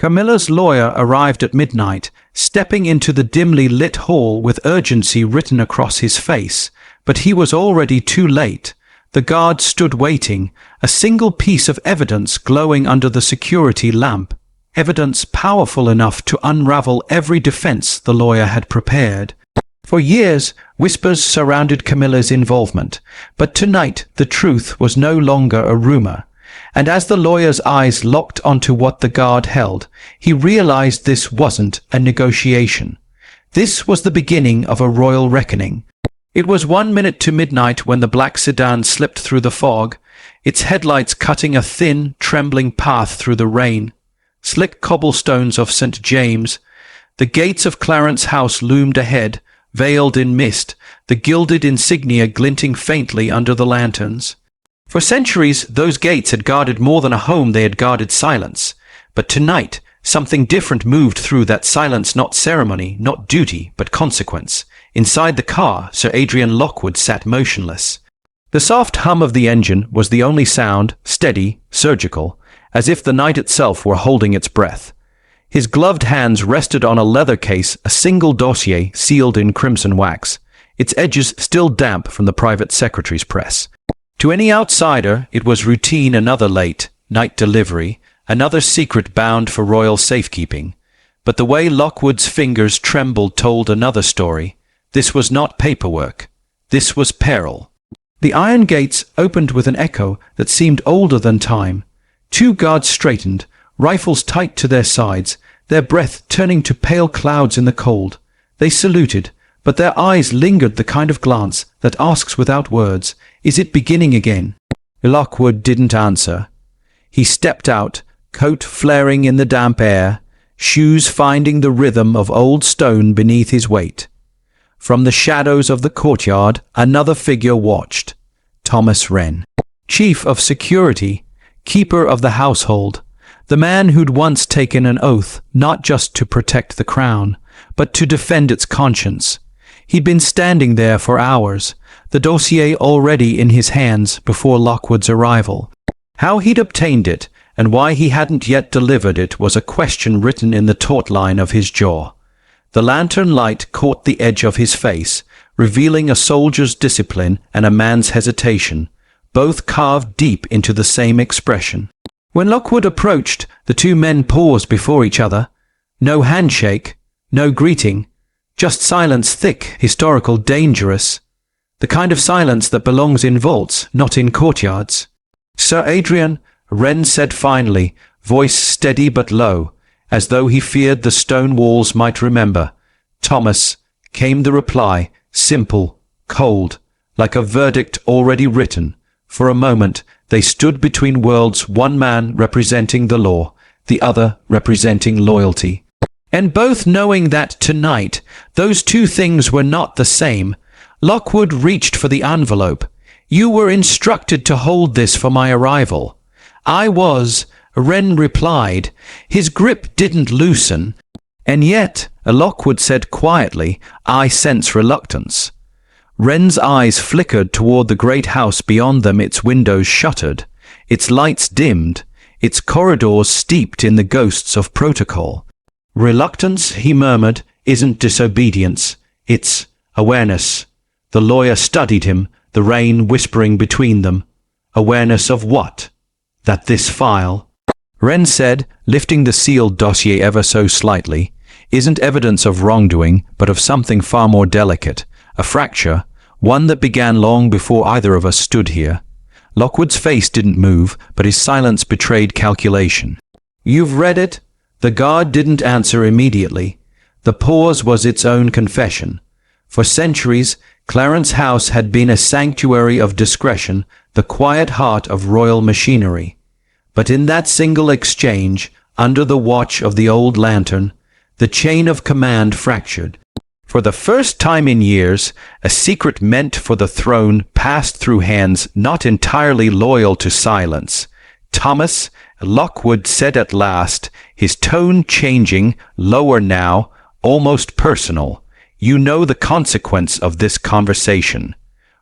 Camilla's lawyer arrived at midnight, stepping into the dimly lit hall with urgency written across his face, but he was already too late. The guard stood waiting, a single piece of evidence glowing under the security lamp, evidence powerful enough to unravel every defense the lawyer had prepared. For years, whispers surrounded Camilla's involvement, but tonight the truth was no longer a rumor. And as the lawyer's eyes locked onto what the guard held, he realized this wasn't a negotiation. This was the beginning of a royal reckoning. It was 1 minute to midnight when the black sedan slipped through the fog, its headlights cutting a thin, trembling path through the rain. Slick cobblestones of St. James. The gates of Clarence House loomed ahead, veiled in mist, the gilded insignia glinting faintly under the lanterns. For centuries, those gates had guarded more than a home, they had guarded silence. But tonight, something different moved through that silence, not ceremony, not duty, but consequence. Inside the car, Sir Adrian Lockwood sat motionless. The soft hum of the engine was the only sound, steady, surgical, as if the night itself were holding its breath. His gloved hands rested on a leather case, a single dossier sealed in crimson wax, its edges still damp from the private secretary's press. To any outsider, it was routine, another late night delivery, another secret bound for royal safekeeping. But the way Lockwood's fingers trembled told another story. This was not paperwork. This was peril. The iron gates opened with an echo that seemed older than time. Two guards straightened, rifles tight to their sides, their breath turning to pale clouds in the cold. They saluted, but their eyes lingered, the kind of glance that asks without words, "Is it beginning again?" Lockwood didn't answer. He stepped out, coat flaring in the damp air, shoes finding the rhythm of old stone beneath his weight. From the shadows of the courtyard, another figure watched. Thomas Wren, chief of security, keeper of the household, the man who'd once taken an oath not just to protect the crown, but to defend its conscience. He'd been standing there for hours, the dossier already in his hands before Lockwood's arrival. How he'd obtained it, and why he hadn't yet delivered it, was a question written in the taut line of his jaw. The lantern light caught the edge of his face, revealing a soldier's discipline and a man's hesitation, both carved deep into the same expression. When Lockwood approached, the two men paused before each other. No handshake, no greeting, just silence, thick, historical, dangerous. The kind of silence that belongs in vaults, not in courtyards. "Sir Adrian," Wren said finally, voice steady but low, as though he feared the stone walls might remember. "Thomas," came the reply, simple, cold, like a verdict already written. For a moment, they stood between worlds, one man representing the law, the other representing loyalty. And both knowing that tonight, those two things were not the same. Lockwood reached for the envelope. "You were instructed to hold this for my arrival." "I was," Wren replied. His grip didn't loosen. "And yet," Lockwood said quietly, "I sense reluctance." Wren's eyes flickered toward the great house beyond them, its windows shuttered, its lights dimmed, its corridors steeped in the ghosts of protocol. "Reluctance," he murmured, "isn't disobedience. It's awareness." The lawyer studied him, the rain whispering between them. "Awareness of what?" "That this file," Wren said, lifting the sealed dossier ever so slightly, "isn't evidence of wrongdoing, but of something far more delicate. A fracture, one that began long before either of us stood here." Lockwood's face didn't move, but his silence betrayed calculation. "You've read it?" The guard didn't answer immediately. The pause was its own confession. For centuries, Clarence House had been a sanctuary of discretion, the quiet heart of royal machinery. But in that single exchange, under the watch of the old lantern, the chain of command fractured. For the first time in years, a secret meant for the throne passed through hands not entirely loyal to silence. "Thomas," Lockwood said at last, his tone changing, lower now, almost personal, "you know the consequence of this conversation."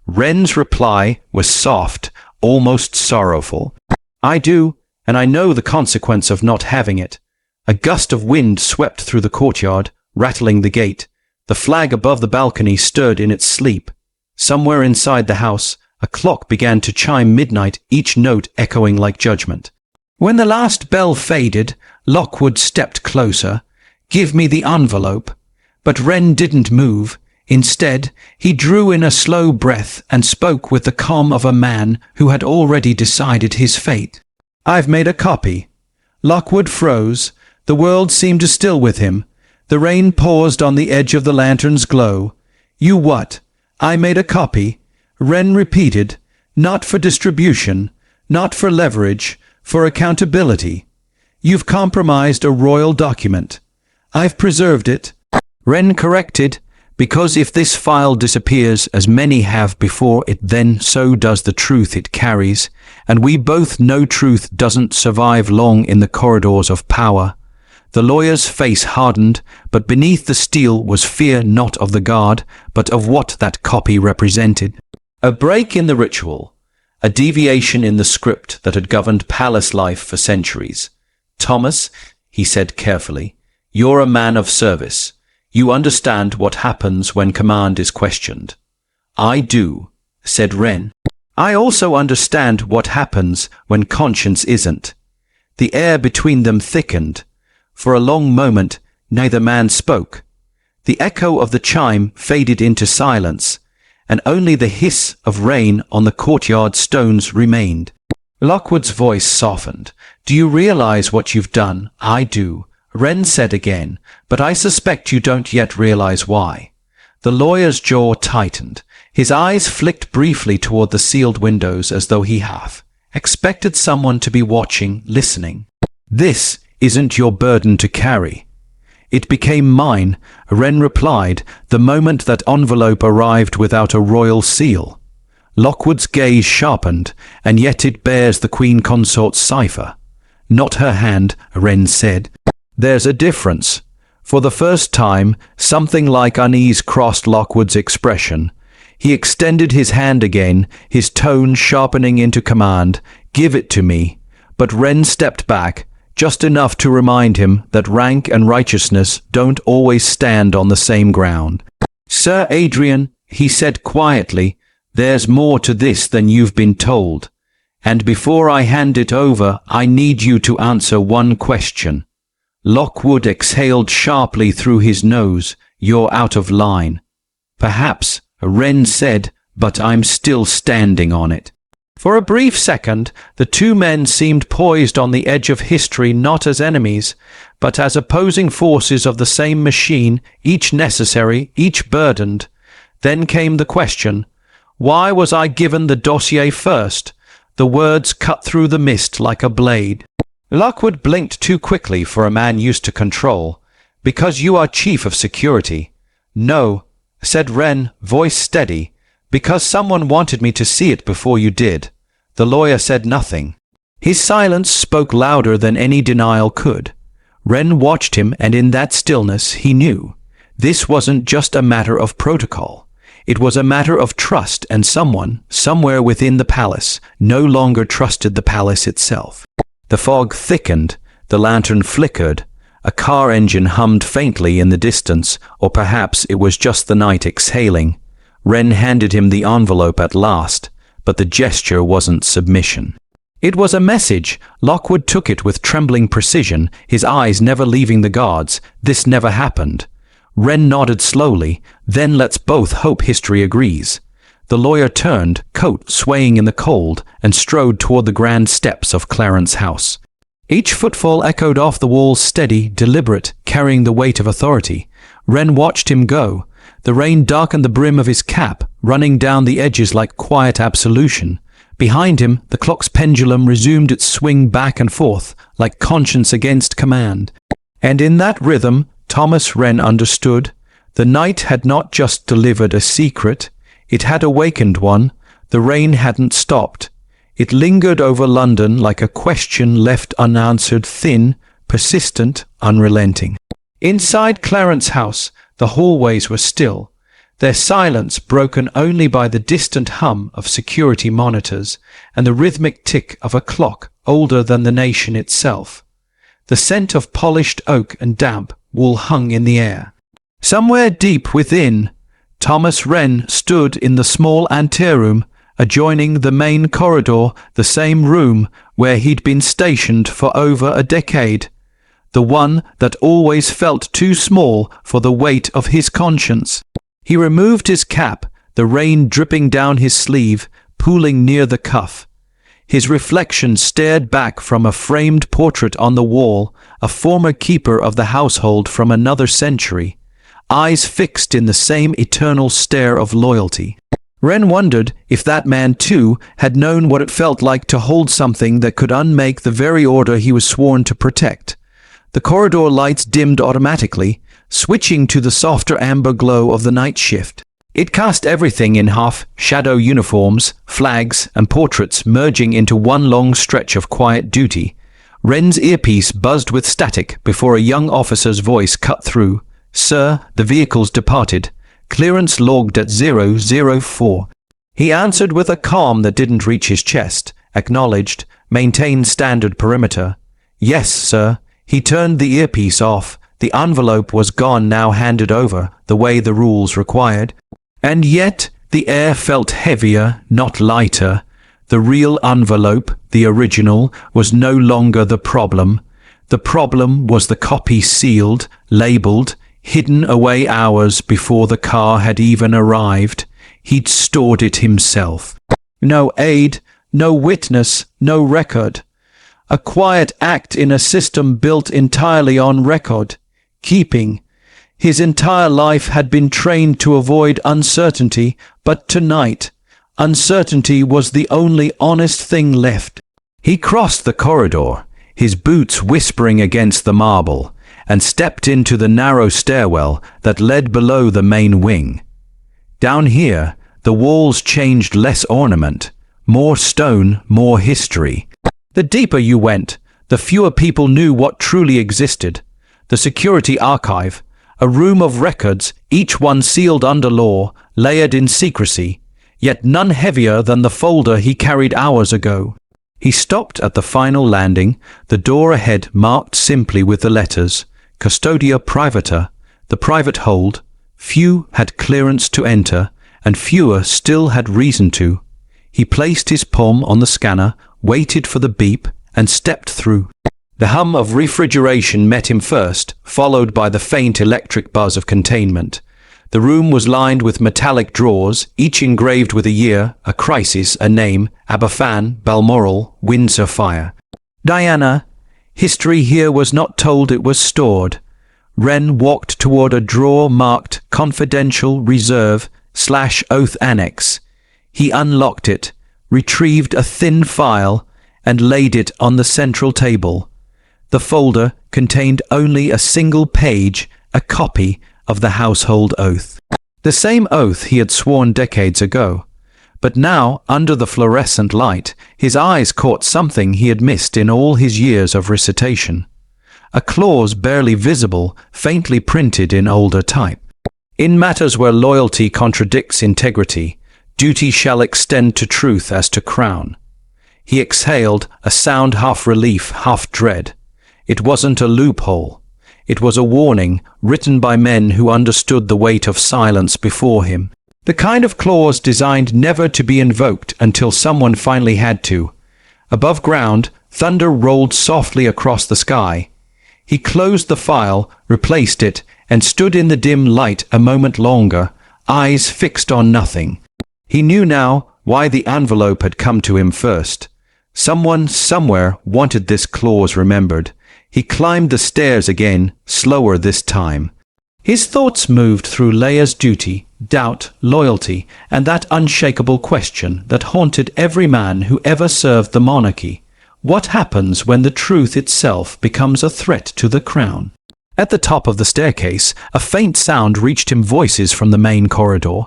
Wren's reply was soft, almost sorrowful. "I do, and I know the consequence of not having it. A gust of wind swept through the courtyard, rattling the gate. The flag above the balcony stirred in its sleep. Somewhere inside the house, a clock began to chime midnight, each note echoing like judgment. When the last bell faded, Lockwood stepped closer. "Give me the envelope." But Wren didn't move. Instead, he drew in a slow breath and spoke with the calm of a man who had already decided his fate. "I've made a copy." Lockwood froze. The world seemed still with him. The rain paused on the edge of the lantern's glow. "You what?" "I made a copy," Wren repeated. "Not for distribution, not for leverage, for accountability. You've compromised a royal document. I've preserved it." Wren corrected, "Because if this file disappears, as many have before it, then so does the truth it carries, and we both know truth doesn't survive long in the corridors of power." The lawyer's face hardened, but beneath the steel was fear not of the guard, but of what that copy represented. A break in the ritual, a deviation in the script that had governed palace life for centuries. "Thomas," he said carefully, "you're a man of service. You understand what happens when command is questioned." "I do," said Wren. "I also understand what happens when conscience isn't." The air between them thickened. For a long moment, neither man spoke. The echo of the chime faded into silence, and only the hiss of rain on the courtyard stones remained. Lockwood's voice softened. "Do you realize what you've done?" "I do," Wren said again, "but I suspect you don't yet realize why." The lawyer's jaw tightened. His eyes flicked briefly toward the sealed windows as though he half expected someone to be watching, listening. "This isn't your burden to carry." "It became mine," Wren replied, "the moment that envelope arrived without a royal seal." Lockwood's gaze sharpened, "And yet it bears the Queen Consort's cipher." "Not her hand," Wren said. "There's a difference." For the first time, something like unease crossed Lockwood's expression. He extended his hand again, his tone sharpening into command. "Give it to me." But Wren stepped back, just enough to remind him that rank and righteousness don't always stand on the same ground. "Sir Adrian," he said quietly, "there's more to this than you've been told. And before I hand it over, I need you to answer one question." Lockwood exhaled sharply through his nose. "You're out of line." "Perhaps," Wren said, "but I'm still standing on it." For a brief second, the two men seemed poised on the edge of history, not as enemies, but as opposing forces of the same machine, each necessary, each burdened. Then came the question, "Why was I given the dossier first?" The words cut through the mist like a blade. Lockwood blinked too quickly for a man used to control. "Because you are chief of security." "No," said Wren, voice steady. "Because someone wanted me to see it before you did." The lawyer said nothing. His silence spoke louder than any denial could. Wren watched him, and in that stillness he knew. This wasn't just a matter of protocol. It was a matter of trust, and someone, somewhere within the palace, no longer trusted the palace itself. The fog thickened, the lantern flickered, a car engine hummed faintly in the distance, or perhaps it was just the night exhaling. Wren handed him the envelope at last, but the gesture wasn't submission. It was a message. Lockwood took it with trembling precision, his eyes never leaving the guards. "This never happened." Wren nodded slowly. "Then let's both hope history agrees." The lawyer turned, coat swaying in the cold, and strode toward the grand steps of Clarence House. Each footfall echoed off the walls, steady, deliberate, carrying the weight of authority. Wren watched him go. The rain darkened the brim of his cap, running down the edges like quiet absolution. Behind him, the clock's pendulum resumed its swing back and forth, like conscience against command. And in that rhythm, Thomas Wren understood. The night had not just delivered a secret, it had awakened one. The rain hadn't stopped. It lingered over London like a question left unanswered, thin, persistent, unrelenting. Inside Clarence House, the hallways were still, their silence broken only by the distant hum of security monitors and the rhythmic tick of a clock older than the nation itself. The scent of polished oak and damp wool hung in the air. Somewhere deep within, Thomas Wren stood in the small anteroom adjoining the main corridor, the same room where he'd been stationed for over a decade, the one that always felt too small for the weight of his conscience. He removed his cap, the rain dripping down his sleeve, pooling near the cuff. His reflection stared back from a framed portrait on the wall, a former keeper of the household from another century, eyes fixed in the same eternal stare of loyalty. Wren wondered if that man, too, had known what it felt like to hold something that could unmake the very order he was sworn to protect. The corridor lights dimmed automatically, switching to the softer amber glow of the night shift. It cast everything in half, shadow uniforms, flags, and portraits merging into one long stretch of quiet duty. Wren's earpiece buzzed with static before a young officer's voice cut through. "Sir, the vehicle's departed. Clearance logged at 004. He answered with a calm that didn't reach his chest. Acknowledged. Maintained standard perimeter. "Yes, sir." He turned the earpiece off. The envelope was gone, now handed over, the way the rules required. And yet the air felt heavier, not lighter. The real envelope, the original, was no longer the problem. The problem was the copy sealed, labelled, hidden away hours before the car had even arrived. He'd stored it himself. No aid, no witness, no record. A quiet act in a system built entirely on record keeping. His entire life had been trained to avoid uncertainty, but tonight, uncertainty was the only honest thing left. He crossed the corridor, his boots whispering against the marble, and stepped into the narrow stairwell that led below the main wing. Down here, the walls changed less ornament, more stone, more history. The deeper you went, the fewer people knew what truly existed. The security archive, a room of records, each one sealed under law, layered in secrecy, yet none heavier than the folder he carried hours ago. He stopped at the final landing, the door ahead marked simply with the letters, Custodia Privata, the private hold. Few had clearance to enter, and fewer still had reason to. He placed his palm on the scanner, waited for the beep, and stepped through. The hum of refrigeration met him first, followed by the faint electric buzz of containment. The room was lined with metallic drawers, each engraved with a year, a crisis, a name, Aberfan, Balmoral, Windsor Fire. Diana. History here was not told, it was stored. Wren walked toward a drawer marked Confidential Reserve / Oath Annex. He unlocked it, retrieved a thin file, and laid it on the central table. The folder contained only a single page, a copy of the household oath. The same oath he had sworn decades ago. But now, under the fluorescent light, his eyes caught something he had missed in all his years of recitation. A clause barely visible, faintly printed in older type. In matters where loyalty contradicts integrity, duty shall extend to truth as to crown. He exhaled, a sound half relief, half dread. It wasn't a loophole. It was a warning, written by men who understood the weight of silence before him. The kind of clause designed never to be invoked until someone finally had to. Above ground, thunder rolled softly across the sky. He closed the file, replaced it, and stood in the dim light a moment longer, eyes fixed on nothing. He knew now why the envelope had come to him first. Someone, somewhere, wanted this clause remembered. He climbed the stairs again, slower this time. His thoughts moved through layers: duty, doubt, loyalty, and that unshakable question that haunted every man who ever served the monarchy. What happens when the truth itself becomes a threat to the crown? At the top of the staircase, a faint sound reached him, voices from the main corridor.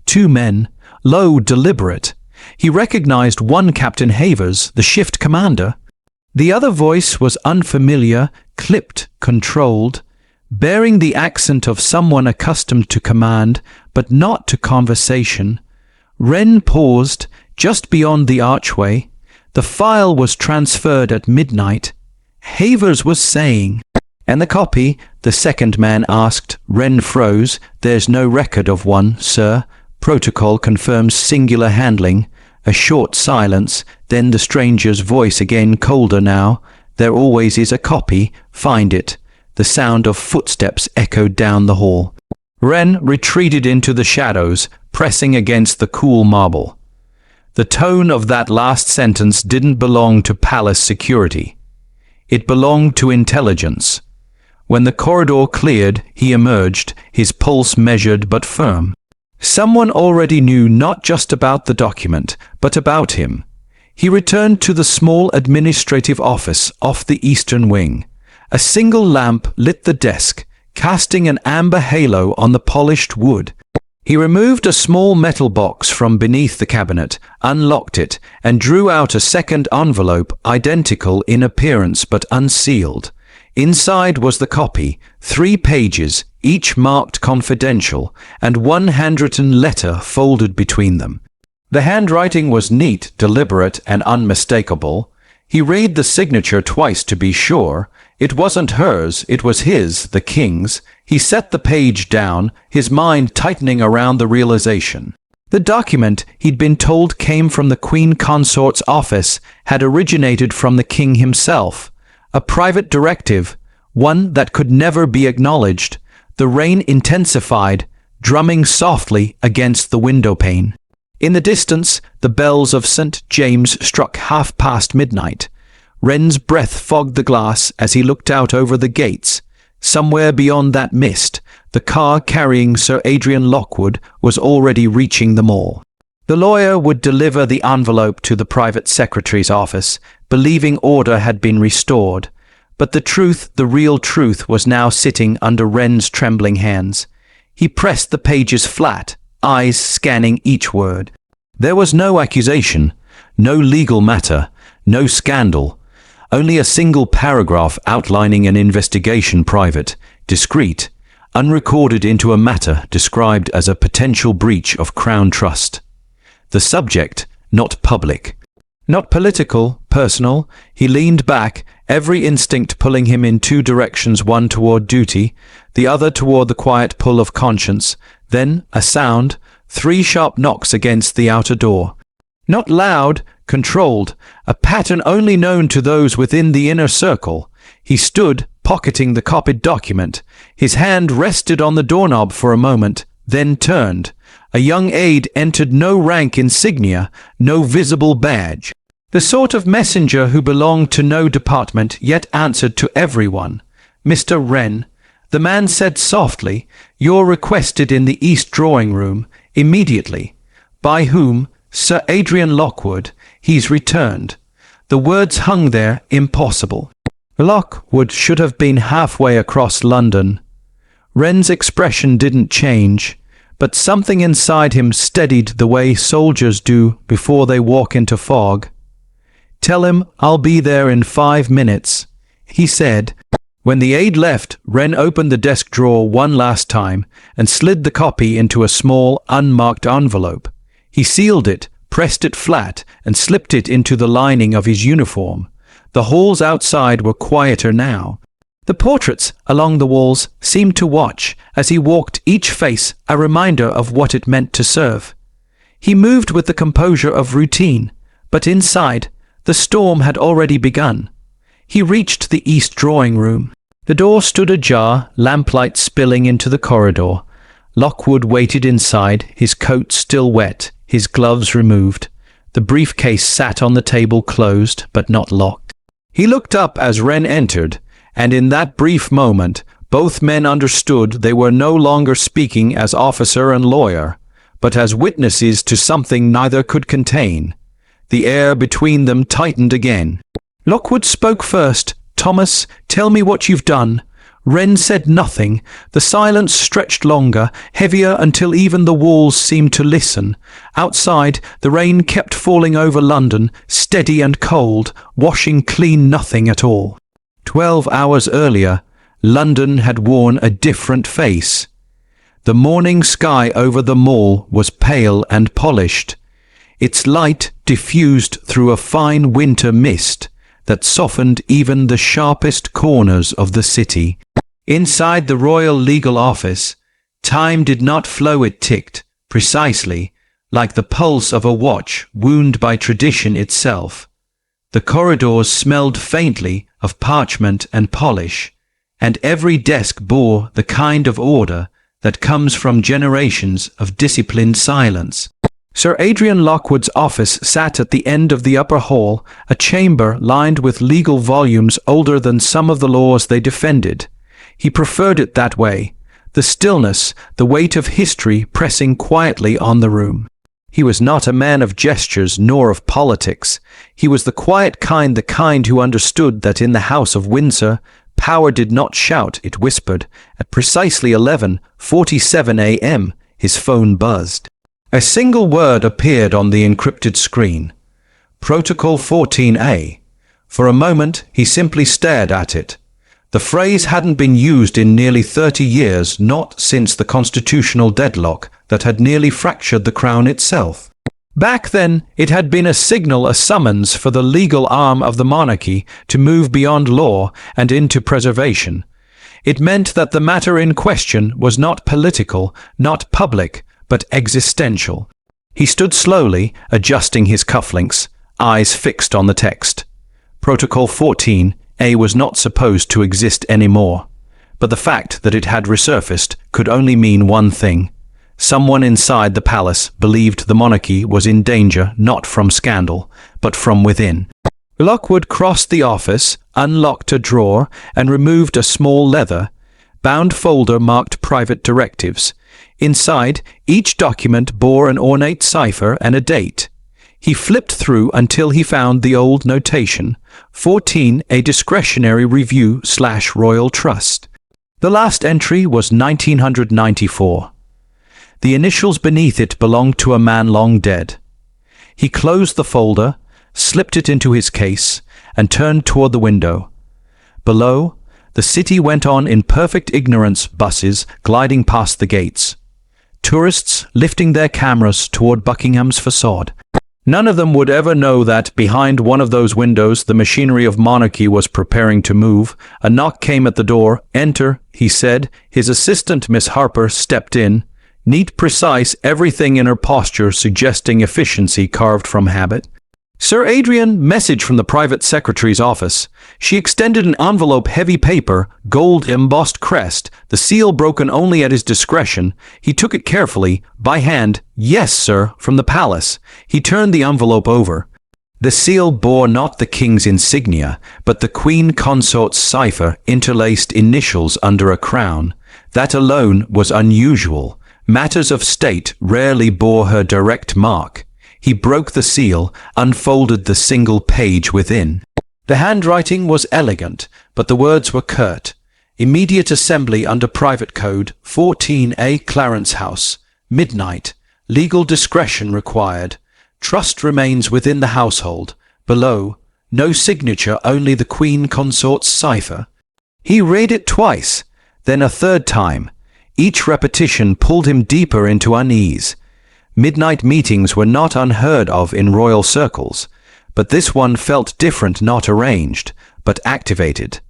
Two men, low, deliberate. He recognized one Captain Havers, the shift commander. The other voice was unfamiliar, clipped, controlled, bearing the accent of someone accustomed to command, but not to conversation. Wren paused, just beyond the archway. The file was transferred at midnight, Havers was saying. "And the copy?" the second man asked. Wren froze. "There's no record of one, sir. Protocol confirms singular handling." A short silence, then the stranger's voice again, colder now. "There always is a copy. Find it." The sound of footsteps echoed down the hall. Wren retreated into the shadows, pressing against the cool marble. The tone of that last sentence didn't belong to palace security. It belonged to intelligence. When the corridor cleared, he emerged, his pulse measured but firm. Someone already knew not just about the document, but about him. He returned to the small administrative office off the eastern wing. A single lamp lit the desk, casting an amber halo on the polished wood. He removed a small metal box from beneath the cabinet, unlocked it, and drew out a second envelope identical in appearance but unsealed. Inside was the copy, 3 pages, each marked confidential, and one handwritten letter folded between them. The handwriting was neat, deliberate, and unmistakable. He read the signature twice to be sure. It wasn't hers, it was his, the king's. He set the page down, his mind tightening around the realization. The document, he'd been told came from the Queen Consort's office, had originated from the king himself. A private directive, one that could never be acknowledged. The rain intensified, drumming softly against the window pane. In the distance, the bells of St. James struck midnight. Wren's breath fogged the glass as he looked out over the gates. Somewhere beyond that mist, the car carrying Sir Adrian Lockwood was already reaching the mall. The lawyer would deliver the envelope to the private secretary's office, believing order had been restored. But the truth, the real truth, was now sitting under Wren's trembling hands. He pressed the pages flat, eyes scanning each word. There was no accusation, no legal matter, no scandal. Only a single paragraph outlining an investigation, private, discreet, unrecorded, into a matter described as a potential breach of Crown trust. The subject, not public. Not political, personal. He leaned back, every instinct pulling him in 2 directions, one toward duty, the other toward the quiet pull of conscience. Then a sound, 3 sharp knocks against the outer door. Not loud, controlled, a pattern only known to those within the inner circle. He stood, pocketing the copied document. His hand rested on the doorknob for a moment, then turned. A young aide entered, no rank insignia, no visible badge. The sort of messenger who belonged to no department, yet answered to everyone. "Mr. Wren," the man said softly, "you're requested in the east drawing room, immediately." "By whom?" "Sir Adrian Lockwood. He's returned." The words hung there, impossible. Lockwood should have been halfway across London. Wren's expression didn't change, but something inside him steadied the way soldiers do before they walk into fog. "Tell him I'll be there in 5 minutes," he said. When the aide left, Wren opened the desk drawer one last time and slid the copy into a small, unmarked envelope. He sealed it, pressed it flat, and slipped it into the lining of his uniform. The halls outside were quieter now. The portraits along the walls seemed to watch as he walked, each face a reminder of what it meant to serve. He moved with the composure of routine, but inside, the storm had already begun. He reached the east drawing room. The door stood ajar, lamplight spilling into the corridor. Lockwood waited inside, his coat still wet, his gloves removed. The briefcase sat on the table, closed but not locked. He looked up as Wren entered, and in that brief moment, both men understood they were no longer speaking as officer and lawyer, but as witnesses to something neither could contain. The air between them tightened again. Lockwood spoke first. "Thomas, tell me what you've done." Wren said nothing. The silence stretched longer, heavier, until even the walls seemed to listen. Outside, the rain kept falling over London, steady and cold, washing clean nothing at all. 12 hours earlier, London had worn a different face. The morning sky over the Mall was pale and polished. Its light diffused through a fine winter mist, that softened even the sharpest corners of the city. Inside the royal legal office, time did not flow, it ticked, precisely, like the pulse of a watch wound by tradition itself. The corridors smelled faintly of parchment and polish, and every desk bore the kind of order that comes from generations of disciplined silence. Sir Adrian Lockwood's office sat at the end of the upper hall, a chamber lined with legal volumes older than some of the laws they defended. He preferred it that way, the stillness, the weight of history pressing quietly on the room. He was not a man of gestures nor of politics. He was the quiet kind, the kind who understood that in the House of Windsor, power did not shout, it whispered. At precisely 11:47 a.m., his phone buzzed. A single word appeared on the encrypted screen. Protocol 14A. For a moment, he simply stared at it. The phrase hadn't been used in nearly 30 years, not since the constitutional deadlock that had nearly fractured the crown itself. Back then, it had been a signal, a summons for the legal arm of the monarchy to move beyond law and into preservation. It meant that the matter in question was not political, not public, but existential. He stood slowly, adjusting his cufflinks, eyes fixed on the text. Protocol 14A was not supposed to exist anymore, but the fact that it had resurfaced could only mean one thing. Someone inside the palace believed the monarchy was in danger not from scandal, but from within. Lockwood crossed the office, unlocked a drawer, and removed a small leather-bound folder marked Private Directives. Inside, each document bore an ornate cipher and a date. He flipped through until he found the old notation, 14, a discretionary review/royal trust. The last entry was 1994. The initials beneath it belonged to a man long dead. He closed the folder, slipped it into his case, and turned toward the window. Below, the city went on in perfect ignorance, buses gliding past the gates. Tourists lifting their cameras toward Buckingham's facade. None of them would ever know that behind one of those windows the machinery of monarchy was preparing to move. A knock came at the door. "Enter," he said. His assistant, Miss Harper, stepped in. Neat, precise, everything in her posture suggesting efficiency carved from habit. "Sir Adrian, message from the private secretary's office." She extended an envelope, heavy paper, gold-embossed crest, the seal broken only at his discretion. He took it carefully, by hand. "Yes, sir, from the palace." He turned the envelope over. The seal bore not the king's insignia, but the queen consort's cipher, interlaced initials under a crown. That alone was unusual. Matters of state rarely bore her direct mark. He broke the seal, unfolded the single page within. The handwriting was elegant, but the words were curt. "Immediate assembly under private code, 14A Clarence House. Midnight. Legal discretion required. Trust remains within the household. Below, no signature, only the queen consort's cipher." He read it twice, then a third time. Each repetition pulled him deeper into unease. Midnight meetings were not unheard of in royal circles, but this one felt different, not arranged, but activated,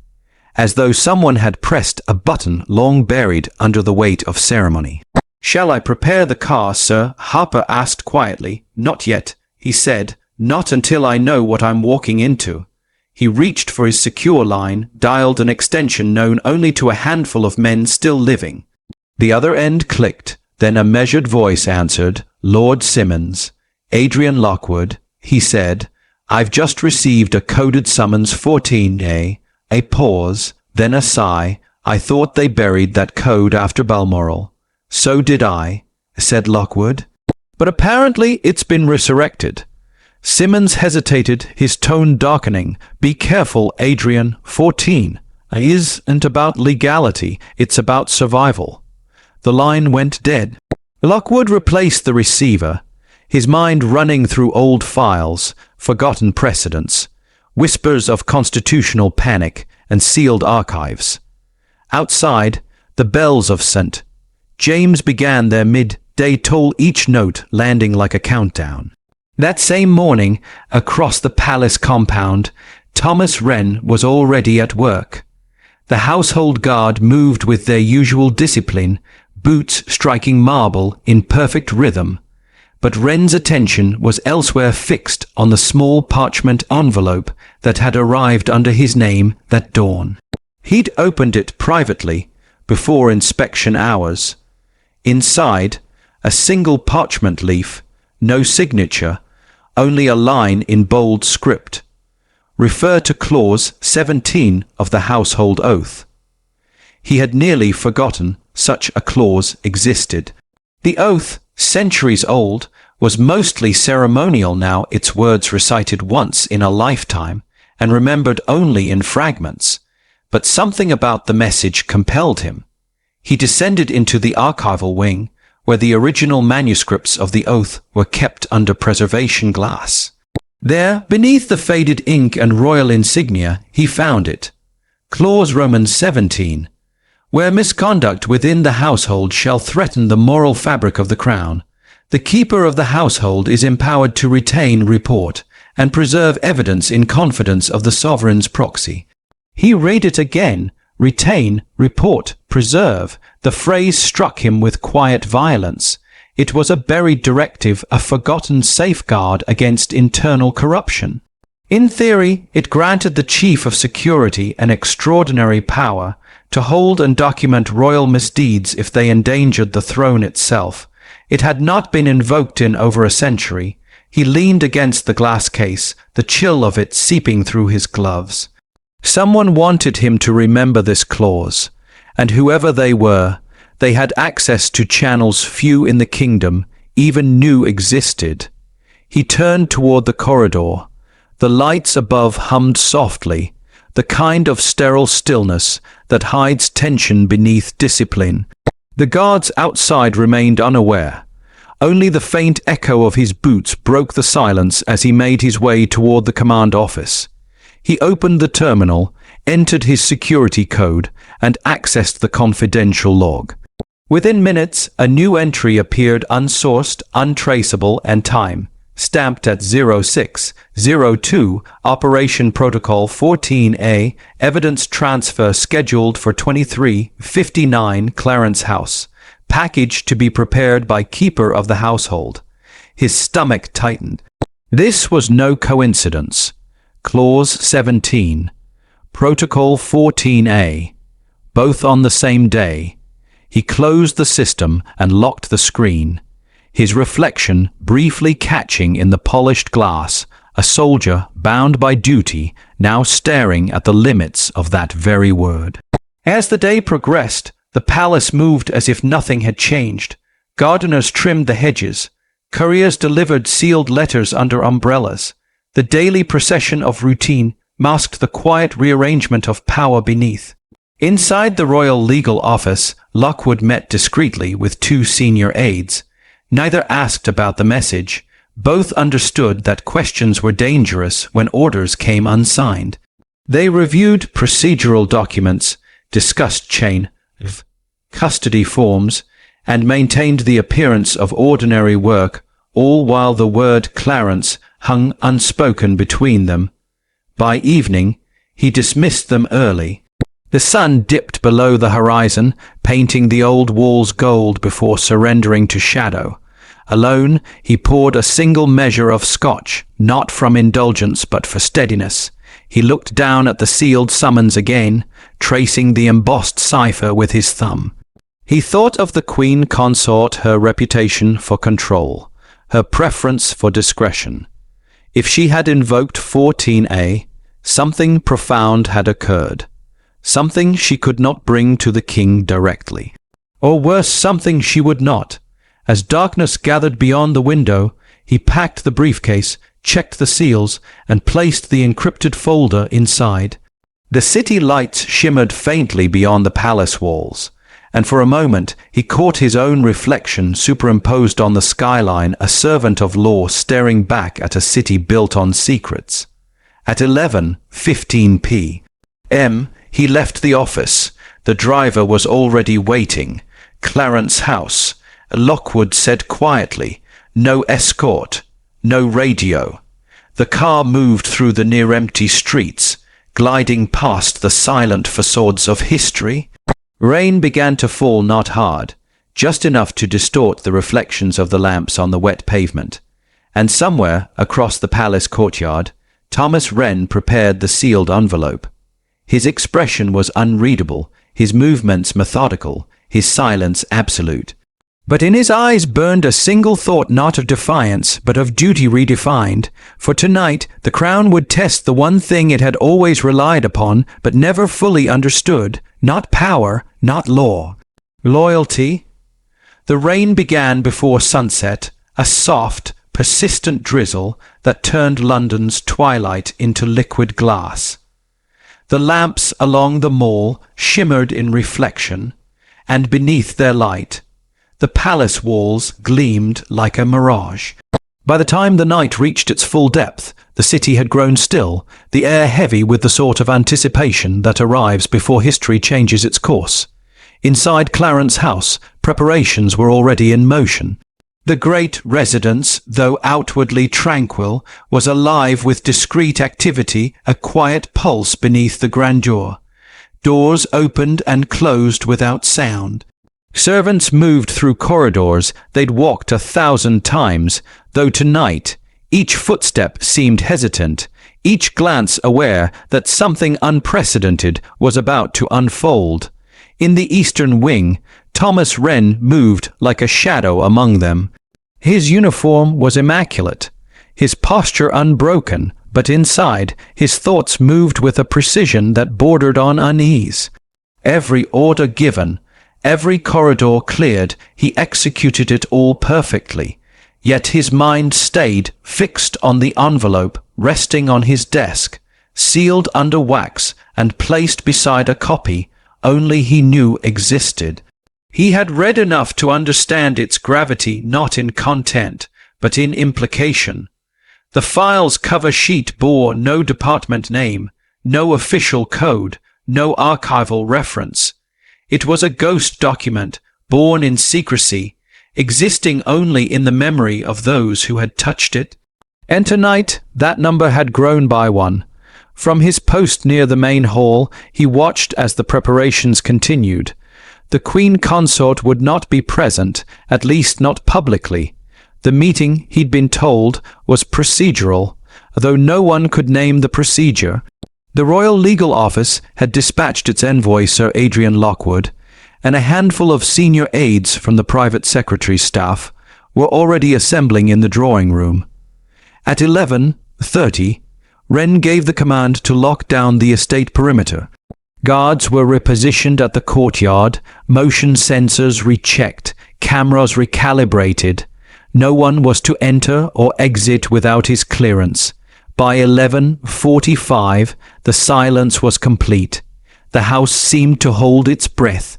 as though someone had pressed a button long buried under the weight of ceremony. "Shall I prepare the car, sir?" Harper asked quietly. "Not yet," he said, "not until I know what I'm walking into." He reached for his secure line, dialed an extension known only to a handful of men still living. The other end clicked, then a measured voice answered. "Lord Simmons, Adrian Lockwood," he said. "I've just received a coded summons 14A." A pause, then a sigh. "I thought they buried that code after Balmoral." "So did I," said Lockwood. "But apparently it's been resurrected." Simmons hesitated, his tone darkening. "Be careful, Adrian. 14 isn't about legality, it's about survival." The line went dead. Lockwood replaced the receiver, his mind running through old files, forgotten precedents, whispers of constitutional panic, and sealed archives. Outside, the bells of St. James began their mid-day toll, each note landing like a countdown. That same morning, across the palace compound, Thomas Wren was already at work. The household guard moved with their usual discipline, boots striking marble in perfect rhythm. But Wren's attention was elsewhere, fixed on the small parchment envelope that had arrived under his name that dawn. He'd opened it privately, before inspection hours. Inside, a single parchment leaf, no signature, only a line in bold script. Refer to clause 17 of the household oath. He had nearly forgotten such a clause existed. The oath, centuries old, was mostly ceremonial now, its words recited once in a lifetime and remembered only in fragments. But something about the message compelled him. He descended into the archival wing, where the original manuscripts of the oath were kept under preservation glass. There, beneath the faded ink and royal insignia, he found it. Clause Roman 17. Where misconduct within the household shall threaten the moral fabric of the crown, the keeper of the household is empowered to retain, report, and preserve evidence in confidence of the sovereign's proxy. He read it again. Retain, report, preserve. The phrase struck him with quiet violence. It was a buried directive, a forgotten safeguard against internal corruption. In theory, it granted the chief of security an extraordinary power to hold and document royal misdeeds if they endangered the throne itself. It had not been invoked in over a century. He leaned against the glass case, the chill of it seeping through his gloves. Someone wanted him to remember this clause, and whoever they were, they had access to channels few in the kingdom even knew existed. He turned toward the corridor. The lights above hummed softly, the kind of sterile stillness that hides tension beneath discipline. The guards outside remained unaware. Only the faint echo of his boots broke the silence as he made his way toward the command office. He opened the terminal, entered his security code, and accessed the confidential log. Within minutes, a new entry appeared, unsourced, untraceable, and time stamped at 0602, Operation Protocol 14A, evidence transfer scheduled for 2359 Clarence House, package to be prepared by keeper of the household. His stomach tightened. This was no coincidence. Clause 17, Protocol 14A, both on the same day. He closed the system and locked the screen, his reflection briefly catching in the polished glass, a soldier bound by duty now staring at the limits of that very word. As the day progressed, the palace moved as if nothing had changed. Gardeners trimmed the hedges. Couriers delivered sealed letters under umbrellas. The daily procession of routine masked the quiet rearrangement of power beneath. Inside the Royal Legal Office, Lockwood met discreetly with two senior aides. Neither asked about the message. Both understood that questions were dangerous when orders came unsigned. They reviewed procedural documents, discussed chain of custody forms, and maintained the appearance of ordinary work, all while the word Clarence hung unspoken between them. By evening, he dismissed them early. The sun dipped below the horizon, painting the old walls gold before surrendering to shadow. Alone, he poured a single measure of scotch, not from indulgence but for steadiness. He looked down at the sealed summons again, tracing the embossed cipher with his thumb. He thought of the Queen Consort, her reputation for control, her preference for discretion. If she had invoked 14A, something profound had occurred. Something she could not bring to the king directly. Or worse, something she would not. As darkness gathered beyond the window, he packed the briefcase, checked the seals, and placed the encrypted folder inside. The city lights shimmered faintly beyond the palace walls, and for a moment he caught his own reflection superimposed on the skyline, a servant of law staring back at a city built on secrets. At 11:15 p.m., he left the office. The driver was already waiting. Clarence House. Lockwood said quietly, "No escort, no radio." The car moved through the near-empty streets, gliding past the silent facades of history. Rain began to fall, not hard, just enough to distort the reflections of the lamps on the wet pavement. And somewhere across the palace courtyard, Thomas Wren prepared the sealed envelope. His expression was unreadable, his movements methodical, his silence absolute. But in his eyes burned a single thought, not of defiance, but of duty redefined. For tonight, the crown would test the one thing it had always relied upon, but never fully understood. Not power, not law. Loyalty. The rain began before sunset, a soft, persistent drizzle that turned London's twilight into liquid glass. The lamps along the Mall shimmered in reflection, and beneath their light, the palace walls gleamed like a mirage. By the time the night reached its full depth, the city had grown still, the air heavy with the sort of anticipation that arrives before history changes its course. Inside Clarence House, preparations were already in motion. The great residence, though outwardly tranquil, was alive with discreet activity, a quiet pulse beneath the grandeur. Doors opened and closed without sound. Servants moved through corridors they'd walked 1,000 times, though tonight each footstep seemed hesitant, each glance aware that something unprecedented was about to unfold. In the eastern wing, Thomas Wren moved like a shadow among them. His uniform was immaculate, his posture unbroken, but inside, his thoughts moved with a precision that bordered on unease. Every order given, every corridor cleared, he executed it all perfectly. Yet his mind stayed fixed on the envelope resting on his desk, sealed under wax and placed beside a copy only he knew existed. He had read enough to understand its gravity not in content, but in implication. The file's cover sheet bore no department name, no official code, no archival reference. It was a ghost document, born in secrecy, existing only in the memory of those who had touched it. And tonight, that number had grown by one. From his post near the main hall, he watched as the preparations continued. The Queen Consort would not be present, at least not publicly. The meeting, he'd been told, was procedural, though no one could name the procedure. The Royal Legal Office had dispatched its envoy, Sir Adrian Lockwood, and a handful of senior aides from the private secretary's staff were already assembling in the drawing room. At 11:30, Wren gave the command to lock down the estate perimeter. Guards were repositioned at the courtyard, motion sensors rechecked, cameras recalibrated. No one was to enter or exit without his clearance. By 11:45, the silence was complete. The house seemed to hold its breath.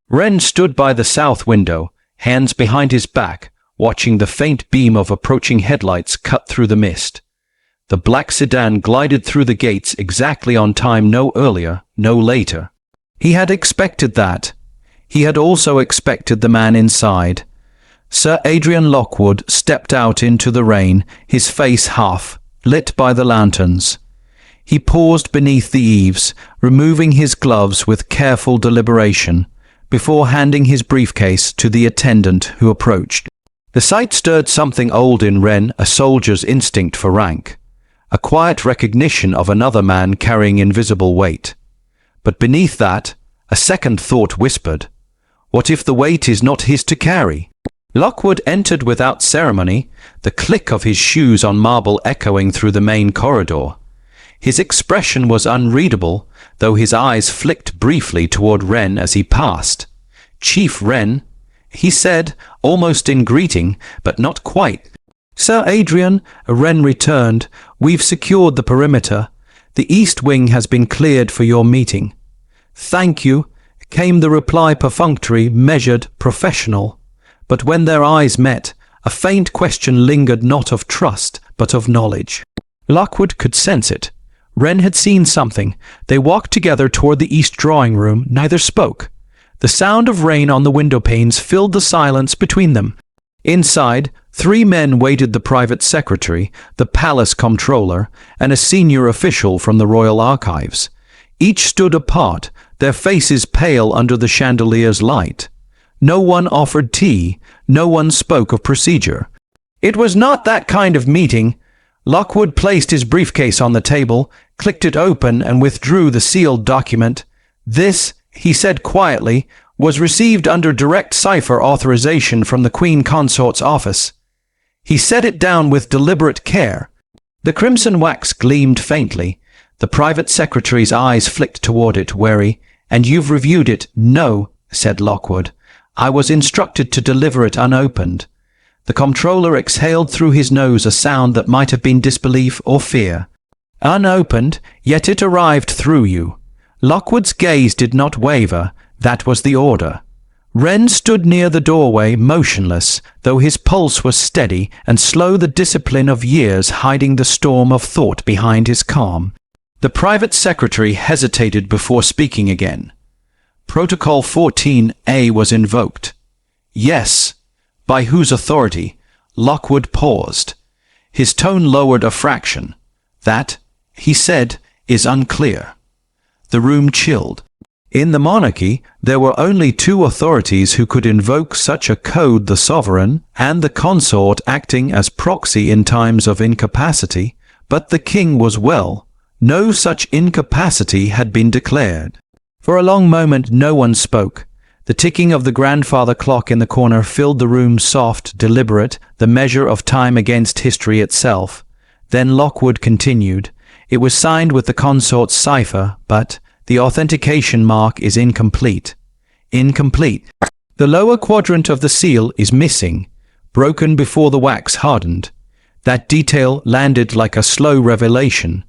Wren stood by the south window, hands behind his back, watching the faint beam of approaching headlights cut through the mist. The black sedan glided through the gates exactly on time, no earlier, no later. He had expected that. He had also expected the man inside. Sir Adrian Lockwood stepped out into the rain, his face half lit by the lanterns. He paused beneath the eaves, removing his gloves with careful deliberation, before handing his briefcase to the attendant who approached. The sight stirred something old in Wren, a soldier's instinct for rank, a quiet recognition of another man carrying invisible weight. But beneath that, a second thought whispered, what if the weight is not his to carry? Lockwood entered without ceremony, the click of his shoes on marble echoing through the main corridor. His expression was unreadable, though his eyes flicked briefly toward Wren as he passed. Chief Wren, he said, almost in greeting, but not quite. Sir Adrian, Wren returned, we've secured the perimeter. The east wing has been cleared for your meeting. Thank you, came the reply, perfunctory, measured, professional. But when their eyes met, a faint question lingered, not of trust, but of knowledge. Lockwood could sense it. Wren had seen something. They walked together toward the east drawing room. Neither spoke. The sound of rain on the window panes filled the silence between them. Inside, 3 men waited: the private secretary, the palace comptroller, and a senior official from the royal archives. Each stood apart, their faces pale under the chandelier's light. No one offered tea, no one spoke of procedure. It was not that kind of meeting. Lockwood placed his briefcase on the table, clicked it open, and withdrew the sealed document. "This," he said quietly, "was received under direct cipher authorization from the Queen Consort's office." He set it down with deliberate care. The crimson wax gleamed faintly. The private secretary's eyes flicked toward it, wary. "And you've reviewed it?" "No," said Lockwood. "I was instructed to deliver it unopened." The comptroller exhaled through his nose a sound that might have been disbelief or fear. "Unopened, yet it arrived through you." Lockwood's gaze did not waver. That was the order. Wren stood near the doorway, motionless, though his pulse was steady and slow, the discipline of years hiding the storm of thought behind his calm. The private secretary hesitated before speaking again. Protocol 14A was invoked. "Yes." "By whose authority?" Lockwood paused. His tone lowered a fraction. "That," he said, "is unclear." The room chilled. In the monarchy, there were only 2 authorities who could invoke such a code: the sovereign and the consort, acting as proxy in times of incapacity. But the king was well. No such incapacity had been declared. For a long moment no one spoke. The ticking of the grandfather clock in the corner filled the room, soft, deliberate, the measure of time against history itself. Then Lockwood continued. "It was signed with the consort's cipher, but the authentication mark is incomplete." "Incomplete." "The lower quadrant of the seal is missing, broken before the wax hardened." That detail landed like a slow revelation.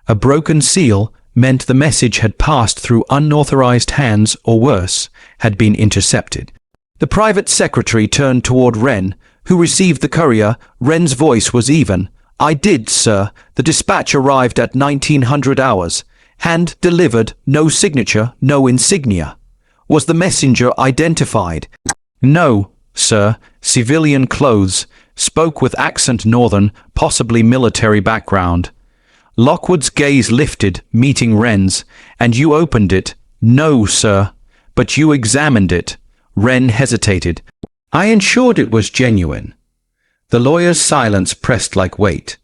A broken seal meant the message had passed through unauthorized hands, or worse, had been intercepted. The private secretary turned toward Wren, who received the courier. Wren's voice was even. "I did, sir. The dispatch arrived at 1900 hours. Hand delivered, no signature, no insignia." "Was the messenger identified?" "No, sir. Civilian clothes. Spoke with accent, northern, possibly military background." Lockwood's gaze lifted, meeting Wren's. "And you opened it?" "No, sir." "But you examined it?" Wren hesitated. "I ensured it was genuine." The lawyer's silence pressed like weight.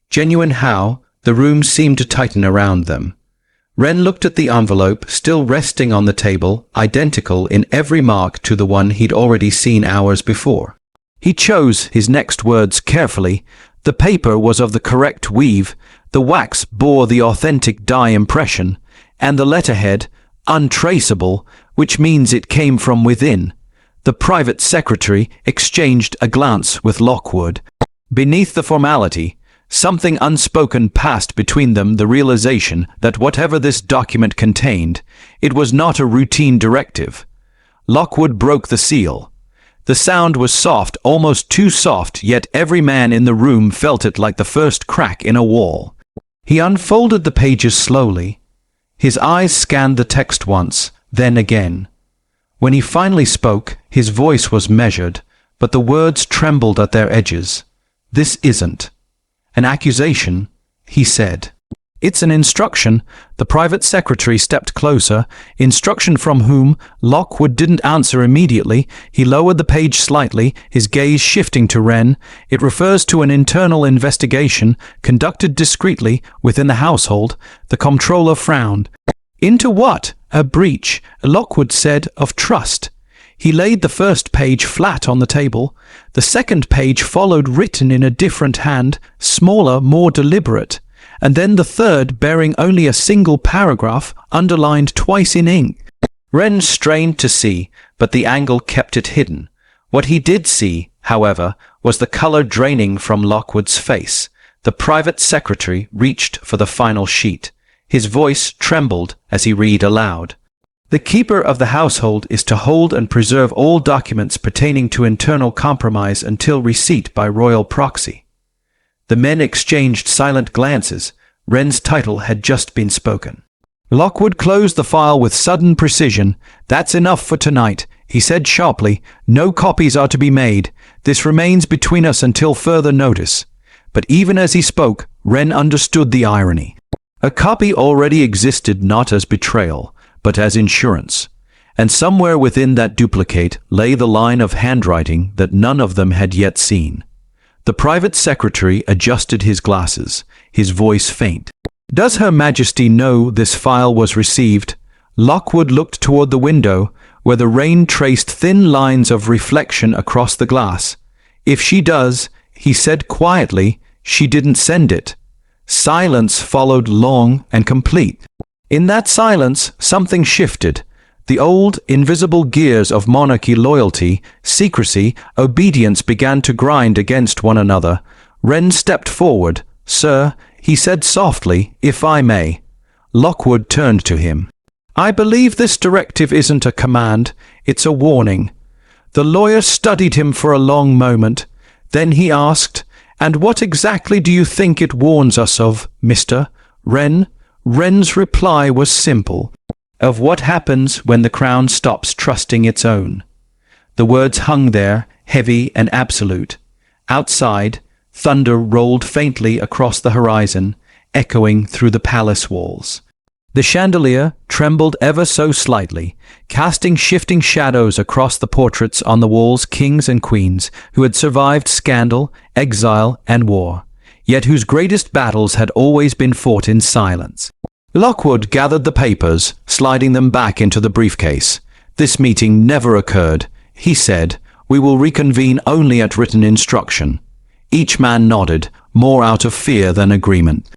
Genuine how? The room seemed to tighten around them. Wren looked at the envelope, still resting on the table, identical in every mark to the one he'd already seen hours before. He chose his next words carefully. The paper was of the correct weave, the wax bore the authentic dye impression, and the letterhead, untraceable, which means it came from within. The private secretary exchanged a glance with Lockwood. Beneath the formality, something unspoken passed between them, the realization that whatever this document contained, it was not a routine directive. Lockwood broke the seal. The sound was soft, almost too soft, yet every man in the room felt it like the first crack in a wall. He unfolded the pages slowly. His eyes scanned the text once, then again. When he finally spoke, his voice was measured, but the words trembled at their edges. "This isn't an accusation," he said. "It's an instruction." The private secretary stepped closer. "Instruction from whom?" Lockwood didn't answer immediately. He lowered the page slightly, his gaze shifting to Wren. "It refers to an internal investigation conducted discreetly within the household." The comptroller frowned. "Into what?" "A breach," Lockwood said, "of trust." He laid the first page flat on the table. The second page followed, written in a different hand, smaller, more deliberate. And then the third, bearing only a single paragraph, underlined twice in ink. Wren strained to see, but the angle kept it hidden. What he did see, however, was the color draining from Lockwood's face. The private secretary reached for the final sheet. His voice trembled as he read aloud. "The keeper of the household is to hold and preserve all documents pertaining to internal compromise until receipt by royal proxy." The men exchanged silent glances. Wren's title had just been spoken. Lockwood closed the file with sudden precision. "That's enough for tonight. he said sharply. "No copies are to be made. This remains between us until further notice." But even as he spoke, Wren understood the irony. A copy already existed not as betrayal, but as insurance. And somewhere within that duplicate lay the line of handwriting that none of them had yet seen. The private secretary adjusted his glasses, his voice faint. "Does Her Majesty know this file was received?" Lockwood looked toward the window, where the rain traced thin lines of reflection across the glass. "If she does," he said quietly, "she didn't send it." Silence followed, long and complete. In that silence, something shifted. The old, invisible gears of monarchy loyalty, secrecy, obedience began to grind against one another. Wren stepped forward. "Sir," he said softly, "if I may." Lockwood turned to him. "I believe this directive isn't a command, it's a warning." The lawyer studied him for a long moment. Then he asked, "And what exactly do you think it warns us of, Mr. Wren?" Wren's reply was simple. "Of what happens when the crown stops trusting its own." The words hung there, heavy and absolute. Outside, thunder rolled faintly across the horizon, echoing through the palace walls. The chandelier trembled ever so slightly, casting shifting shadows across the portraits on the walls, kings and queens who had survived scandal, exile, and war, yet whose greatest battles had always been fought in silence. Lockwood gathered the papers, sliding them back into the briefcase. "This meeting never occurred," he said. "We will reconvene only at written instruction." Each man nodded, more out of fear than agreement.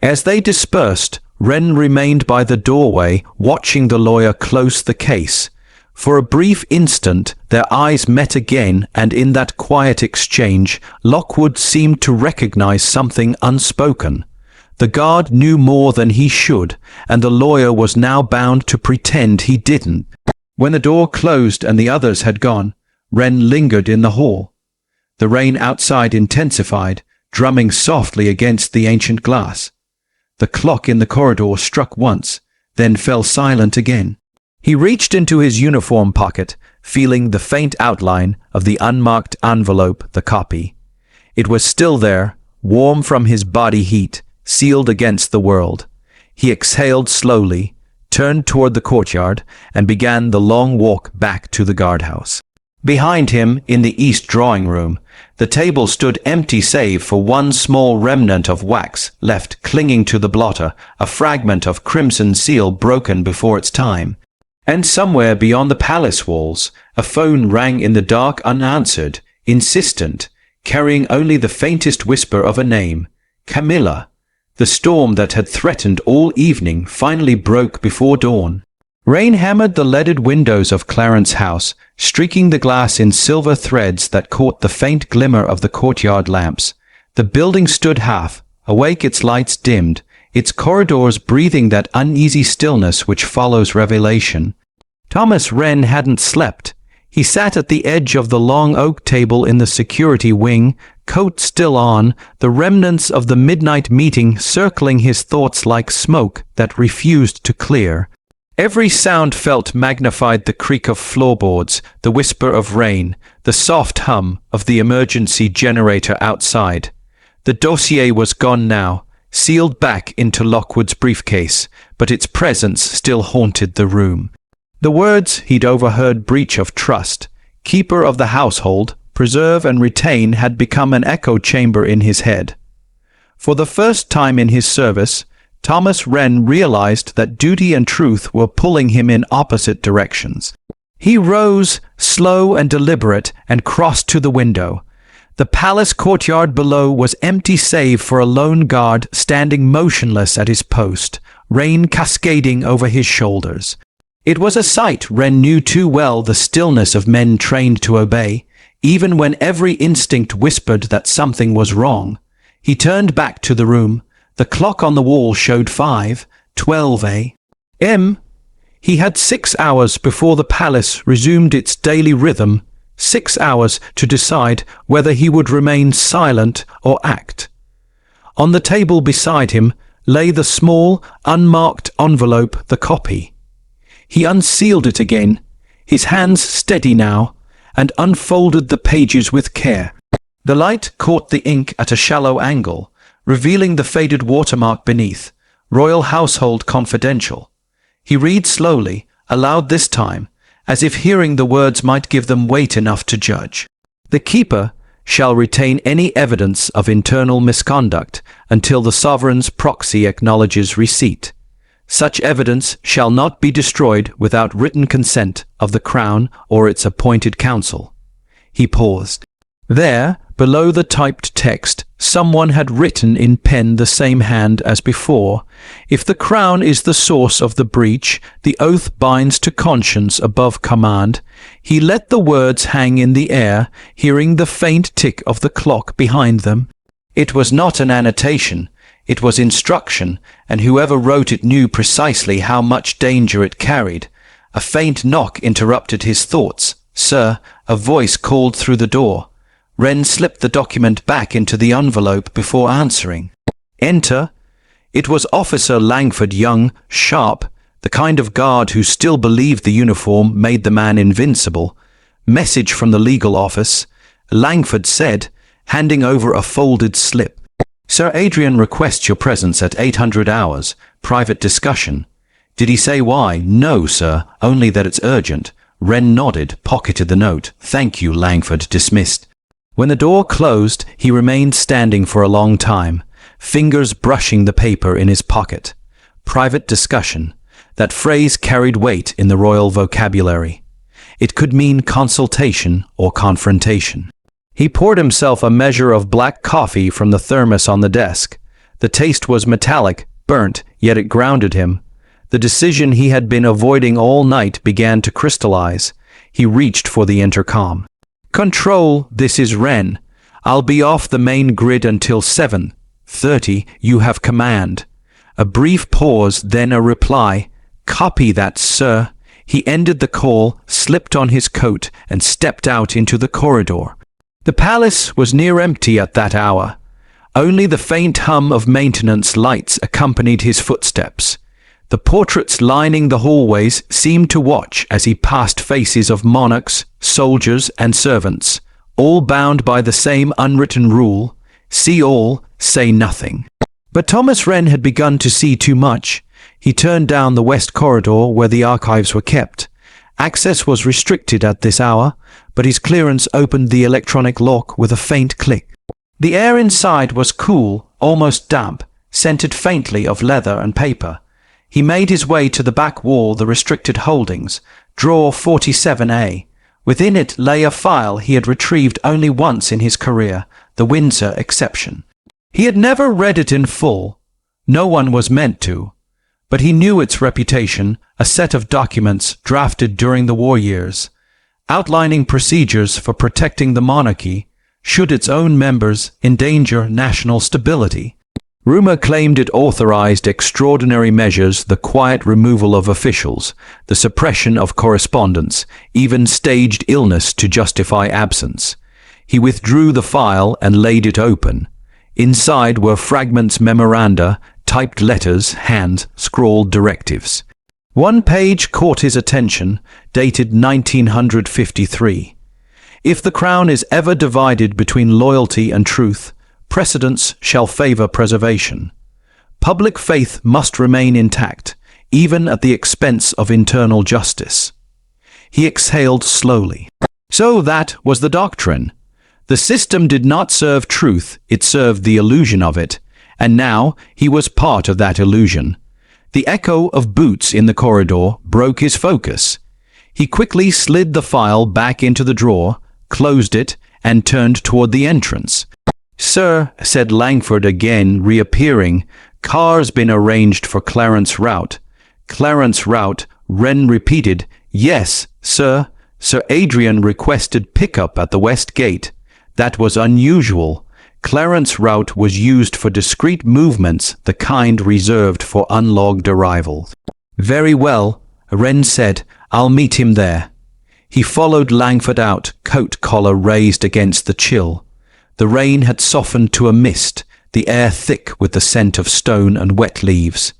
As they dispersed, Wren remained by the doorway, watching the lawyer close the case. For a brief instant, their eyes met again, and in that quiet exchange, Lockwood seemed to recognize something unspoken. The guard knew more than he should, and the lawyer was now bound to pretend he didn't. When the door closed and the others had gone, Wren lingered in the hall. The rain outside intensified, drumming softly against the ancient glass. The clock in the corridor struck once, then fell silent again. He reached into his uniform pocket, feeling the faint outline of the unmarked envelope, the copy. It was still there, warm from his body heat, sealed against the world. He exhaled slowly, turned toward the courtyard, and began the long walk back to the guardhouse. Behind him, in the east drawing room, the table stood empty save for one small remnant of wax left clinging to the blotter, a fragment of crimson seal broken before its time. And somewhere beyond the palace walls, a phone rang in the dark unanswered, insistent, carrying only the faintest whisper of a name, Camilla. The storm that had threatened all evening finally broke before dawn. Rain hammered the leaded windows of Clarence House, streaking the glass in silver threads that caught the faint glimmer of the courtyard lamps. The building stood half awake, its lights dimmed, its corridors breathing that uneasy stillness which follows revelation. Thomas Wren hadn't slept. He sat at the edge of the long oak table in the security wing, coat still on, the remnants of the midnight meeting circling his thoughts like smoke that refused to clear. Every sound felt magnified: the creak of floorboards, the whisper of rain, the soft hum of the emergency generator outside. The dossier was gone now, sealed back into Lockwood's briefcase, but its presence still haunted the room. The words he'd overheard, breach of trust, keeper of the household, preserve and retain, had become an echo chamber in his head. For the first time in his service, Thomas Wren realized that duty and truth were pulling him in opposite directions. He rose, slow and deliberate, and crossed to the window. The palace courtyard below was empty save for a lone guard standing motionless at his post, rain cascading over his shoulders. It was a sight Wren knew too well, the stillness of men trained to obey, even when every instinct whispered that something was wrong. He turned back to the room. The clock on the wall showed 5:12 a.m. He had 6 hours before the palace resumed its daily rhythm, 6 hours to decide whether he would remain silent or act. On the table beside him lay the small, unmarked envelope, the copy. He unsealed it again. his hands steady now, and unfolded the pages with care. The light caught the ink at a shallow angle, revealing the faded watermark beneath, Royal Household Confidential. He read slowly, aloud this time, as if hearing the words might give them weight enough to judge. The keeper shall retain any evidence of internal misconduct until the sovereign's proxy acknowledges receipt. Such evidence shall not be destroyed without written consent of the Crown or its appointed council. He paused. There, below the typed text, someone had written in pen the same hand as before, "If the Crown is the source of the breach, the oath binds to conscience above command." He let the words hang in the air, hearing the faint tick of the clock behind them. It was not an annotation, it was instruction, and whoever wrote it knew precisely how much danger it carried. A faint knock interrupted his thoughts. "Sir," a voice called through the door. Wren slipped the document back into the envelope before answering. "Enter." It was Officer Langford, young, sharp, the kind of guard who still believed the uniform made the man invincible. "Message from the legal office," Langford said, handing over a folded slip. "Sir Adrian requests your presence at 800 hours. Private discussion." "Did he say why?" "No, sir, only that it's urgent." Wren nodded, pocketed the note. "Thank you," Langford dismissed. When the door closed, he remained standing for a long time, fingers brushing the paper in his pocket. Private discussion. That phrase carried weight in the royal vocabulary. It could mean consultation or confrontation. He poured himself a measure of black coffee from the thermos on the desk. The taste was metallic, burnt, yet it grounded him. The decision he had been avoiding all night began to crystallize. He reached for the intercom. "Control, this is Wren. I'll be off the main grid until 7:30. You have command." A brief pause, then a reply. "Copy that, sir." He ended the call, slipped on his coat, and stepped out into the corridor. The palace was near empty at that hour. Only the faint hum of maintenance lights accompanied his footsteps. The portraits lining the hallways seemed to watch as he passed faces of monarchs, soldiers, and servants, all bound by the same unwritten rule: see all, say nothing. But Thomas Wren had begun to see too much. He turned down the west corridor where the archives were kept. Access was restricted at this hour, but his clearance opened the electronic lock with a faint click. The air inside was cool, almost damp, scented faintly of leather and paper. He made his way to the back wall, the restricted holdings, drawer 47A. Within it lay a file he had retrieved only once in his career, the Windsor exception. He had never read it in full. No one was meant to. But he knew its reputation, a set of documents drafted during the war years, outlining procedures for protecting the monarchy should its own members endanger national stability. Rumor claimed it authorized extraordinary measures, the quiet removal of officials, the suppression of correspondence, even staged illness to justify absence. He withdrew the file and laid it open. Inside were fragments, memoranda, typed letters, hand-scrawled directives. One page caught his attention, dated 1953. "If the Crown is ever divided between loyalty and truth, precedents shall favor preservation. Public faith must remain intact, even at the expense of internal justice." He exhaled slowly. So that was the doctrine. The system did not serve truth, it served the illusion of it, and now he was part of that illusion. The echo of boots in the corridor broke his focus. He quickly slid the file back into the drawer, closed it, and turned toward the entrance. "Sir," said Langford again, reappearing, "car's been arranged for Clarence Rout." "Clarence Rout," Wren repeated. "Yes, sir. Sir Adrian requested pickup at the West Gate. That was unusual. Clarence Rout was used for discreet movements, the kind reserved for unlogged arrivals." "Very well," Wren said. "I'll meet him there." He followed Langford out, coat collar raised against the chill. The rain had softened to a mist, the air thick with the scent of stone and wet leaves.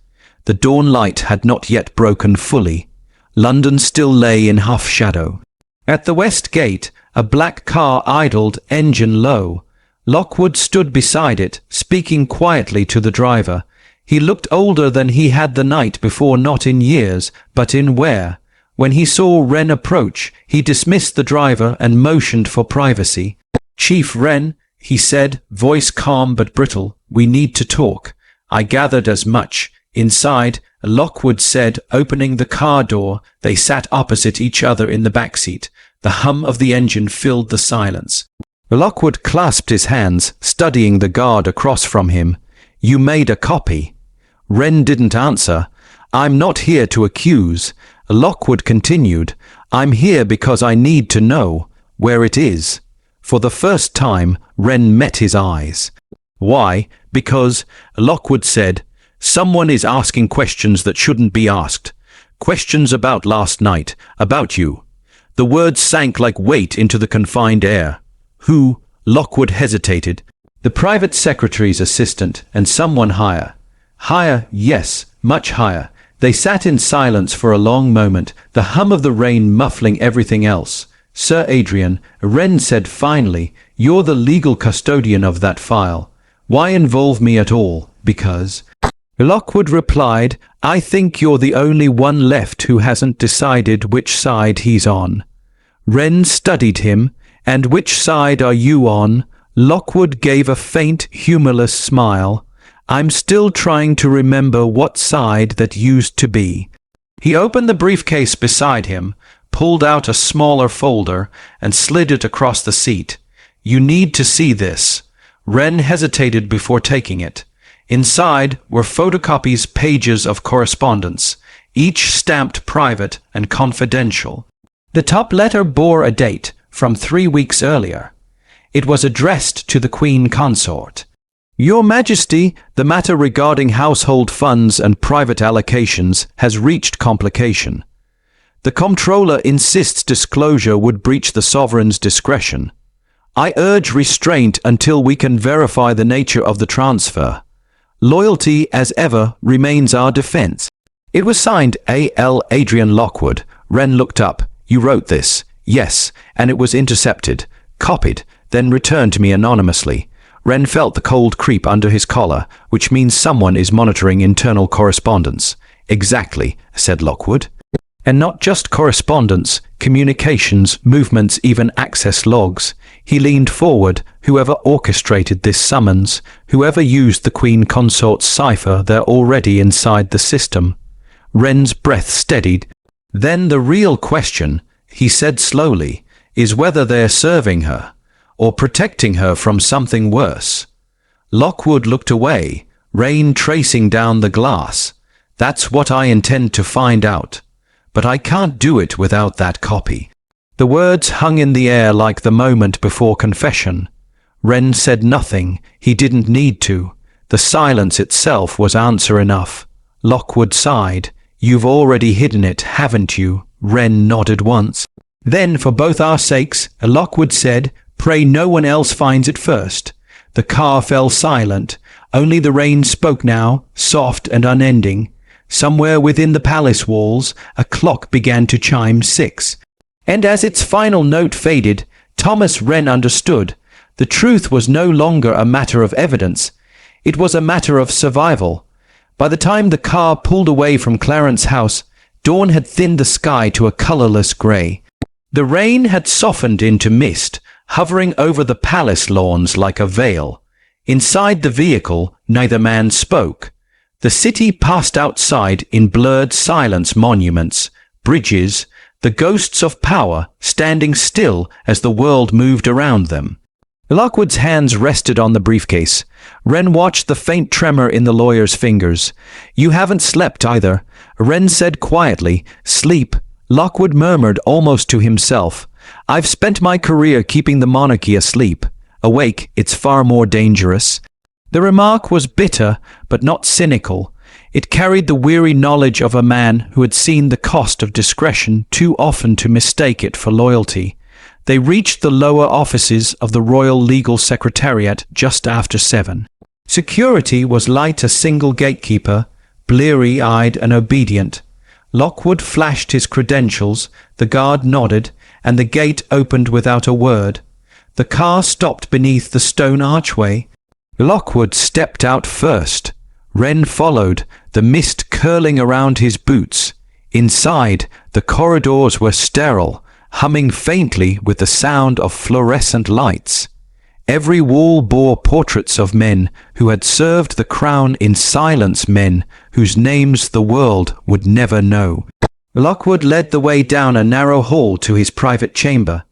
The dawn light had not yet broken fully. London still lay in half shadow. At the west gate, a black car idled, engine low. Lockwood stood beside it, speaking quietly to the driver. He looked older than he had the night before, not in years, but in wear. When he saw Wren approach, he dismissed the driver and motioned for privacy. "Chief Wren," he said, voice calm but brittle, "we need to talk." "I gathered as much." Inside, Lockwood said, opening the car door. They sat opposite each other in the back seat. The hum of the engine filled the silence. Lockwood clasped his hands, studying the guard across from him. "You made a copy?" Wren didn't answer. "I'm not here to accuse," Lockwood continued. "I'm here because I need to know where it is." For the first time, Wren met his eyes. "Why?" "Because," Lockwood said, "someone is asking questions that shouldn't be asked. Questions about last night, about you." The words sank like weight into the confined air. "Who?" Lockwood hesitated. "The private secretary's assistant, and someone higher." "Higher, yes, much higher." They sat in silence for a long moment, the hum of the rain muffling everything else. "Sir Adrian," Wren said finally, "you're the legal custodian of that file. Why involve me at all?" "Because," Lockwood replied, "I think you're the only one left who hasn't decided which side he's on." Wren studied him. "And which side are you on?" Lockwood gave a faint, humorless smile. "I'm still trying to remember what side that used to be." He opened the briefcase beside him, pulled out a smaller folder, and slid it across the seat. "You need to see this." Wren hesitated before taking it. Inside were photocopies, pages of correspondence, each stamped private and confidential. The top letter bore a date from 3 weeks earlier. It was addressed to the Queen Consort. "Your Majesty, the matter regarding household funds and private allocations has reached complication. The Comptroller insists disclosure would breach the sovereign's discretion. I urge restraint until we can verify the nature of the transfer. Loyalty, as ever, remains our defense." It was signed A.L. Adrian Lockwood. Wren looked up. "You wrote this?" "Yes, and it was intercepted, copied, then returned to me anonymously." Wren felt the cold creep under his collar, which means someone is monitoring internal correspondence. "Exactly," said Lockwood. "And not just correspondence, communications, movements, even access logs." He leaned forward. "Whoever orchestrated this summons, whoever used the Queen Consort's cipher, they're already inside the system." Wren's breath steadied. "Then the real question," he said slowly, "is whether they're serving her, or protecting her from something worse." Lockwood looked away, rain tracing down the glass. "That's what I intend to find out. But I can't do it without that copy." The words hung in the air like the moment before confession. Wren said nothing. He didn't need to. The silence itself was answer enough. Lockwood sighed. "You've already hidden it, haven't you?" Wren nodded once. "Then, for both our sakes," Lockwood said, "pray no one else finds it first." The car fell silent. Only the rain spoke now, soft and unending. Somewhere within the palace walls, a clock began to chime 6. And as its final note faded, Thomas Wren understood. The truth was no longer a matter of evidence. It was a matter of survival. By the time the car pulled away from Clarence House, dawn had thinned the sky to a colorless gray. The rain had softened into mist, hovering over the palace lawns like a veil. Inside the vehicle, neither man spoke. The city passed outside in blurred silence, monuments, bridges, the ghosts of power standing still as the world moved around them. Lockwood's hands rested on the briefcase. Wren watched the faint tremor in the lawyer's fingers. "You haven't slept either," Wren said quietly. "Sleep," Lockwood murmured almost to himself. "I've spent my career keeping the monarchy asleep. Awake, it's far more dangerous." The remark was bitter, but not cynical. It carried the weary knowledge of a man who had seen the cost of discretion too often to mistake it for loyalty. They reached the lower offices of the Royal Legal Secretariat just after 7. Security was light, a single gatekeeper, bleary-eyed and obedient. Lockwood flashed his credentials, the guard nodded, and the gate opened without a word. The car stopped beneath the stone archway. Lockwood stepped out first. Wren followed, the mist curling around his boots. Inside, the corridors were sterile, humming faintly with the sound of fluorescent lights. Every wall bore portraits of men who had served the crown in silence, men whose names the world would never know. Lockwood led the way down a narrow hall to his private chamber.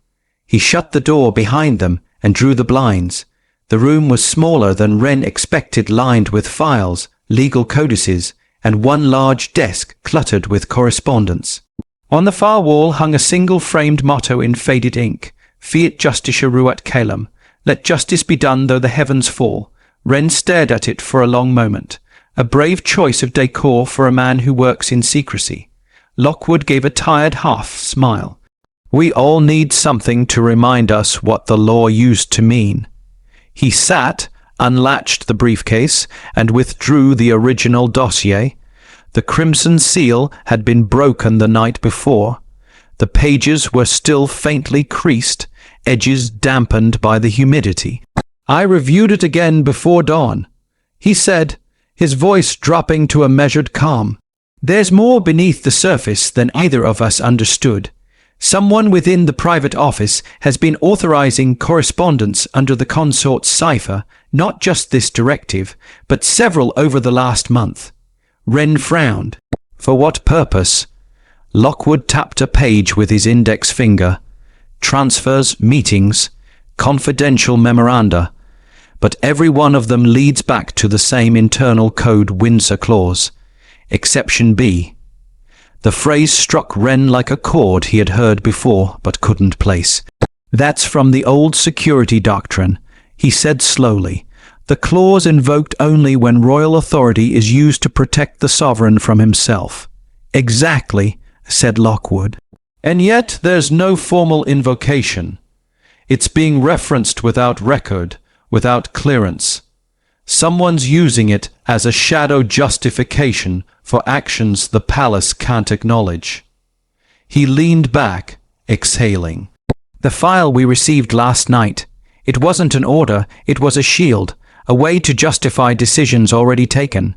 He shut the door behind them and drew the blinds. The room was smaller than Wren expected, lined with files, legal codices, and one large desk cluttered with correspondence. On the far wall hung a single framed motto in faded ink, Fiat Justitia Ruat Caelum, let justice be done though the heavens fall. Wren stared at it for a long moment, a brave choice of decor for a man who works in secrecy. Lockwood gave a tired half-smile. We all need something to remind us what the law used to mean. He sat, unlatched the briefcase, and withdrew the original dossier. The crimson seal had been broken the night before. The pages were still faintly creased, edges dampened by the humidity. I reviewed it again before dawn, he said, his voice dropping to a measured calm. There's more beneath the surface than either of us understood. Someone within the private office has been authorizing correspondence under the consort's cipher, not just this directive, but several over the last month. Wren frowned. For what purpose? Lockwood tapped a page with his index finger. Transfers, meetings, confidential memoranda. But every one of them leads back to the same internal code Windsor clause. Exception B. The phrase struck Wren like a chord he had heard before but couldn't place. That's from the old security doctrine, he said slowly. The clause invoked only when royal authority is used to protect the sovereign from himself. Exactly, said Lockwood. And yet there's no formal invocation. It's being referenced without record, without clearance. Someone's using it as a shadow justification for actions the palace can't acknowledge. He leaned back, exhaling. The file we received last night. It wasn't an order, it was a shield, a way to justify decisions already taken.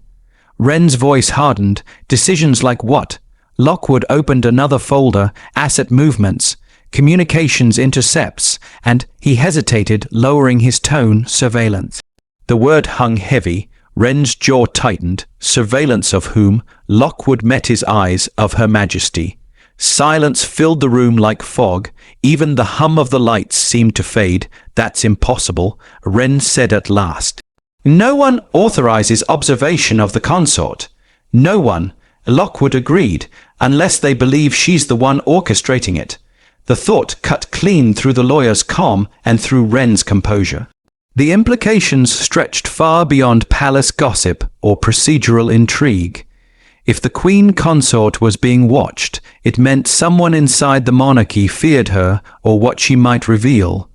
Wren's voice hardened. Decisions like what? Lockwood opened another folder, asset movements, communications intercepts, and he hesitated, lowering his tone, surveillance. The word hung heavy. Wren's jaw tightened. Surveillance of whom? Lockwood met his eyes. Of Her Majesty. Silence filled the room like fog. Even the hum of the lights seemed to fade. That's impossible, Wren said at last. No one authorizes observation of the consort. No one, Lockwood agreed, unless they believe she's the one orchestrating it. The thought cut clean through the lawyer's calm and through Wren's composure. The implications stretched far beyond palace gossip or procedural intrigue. If the Queen Consort was being watched, it meant someone inside the monarchy feared her or what she might reveal.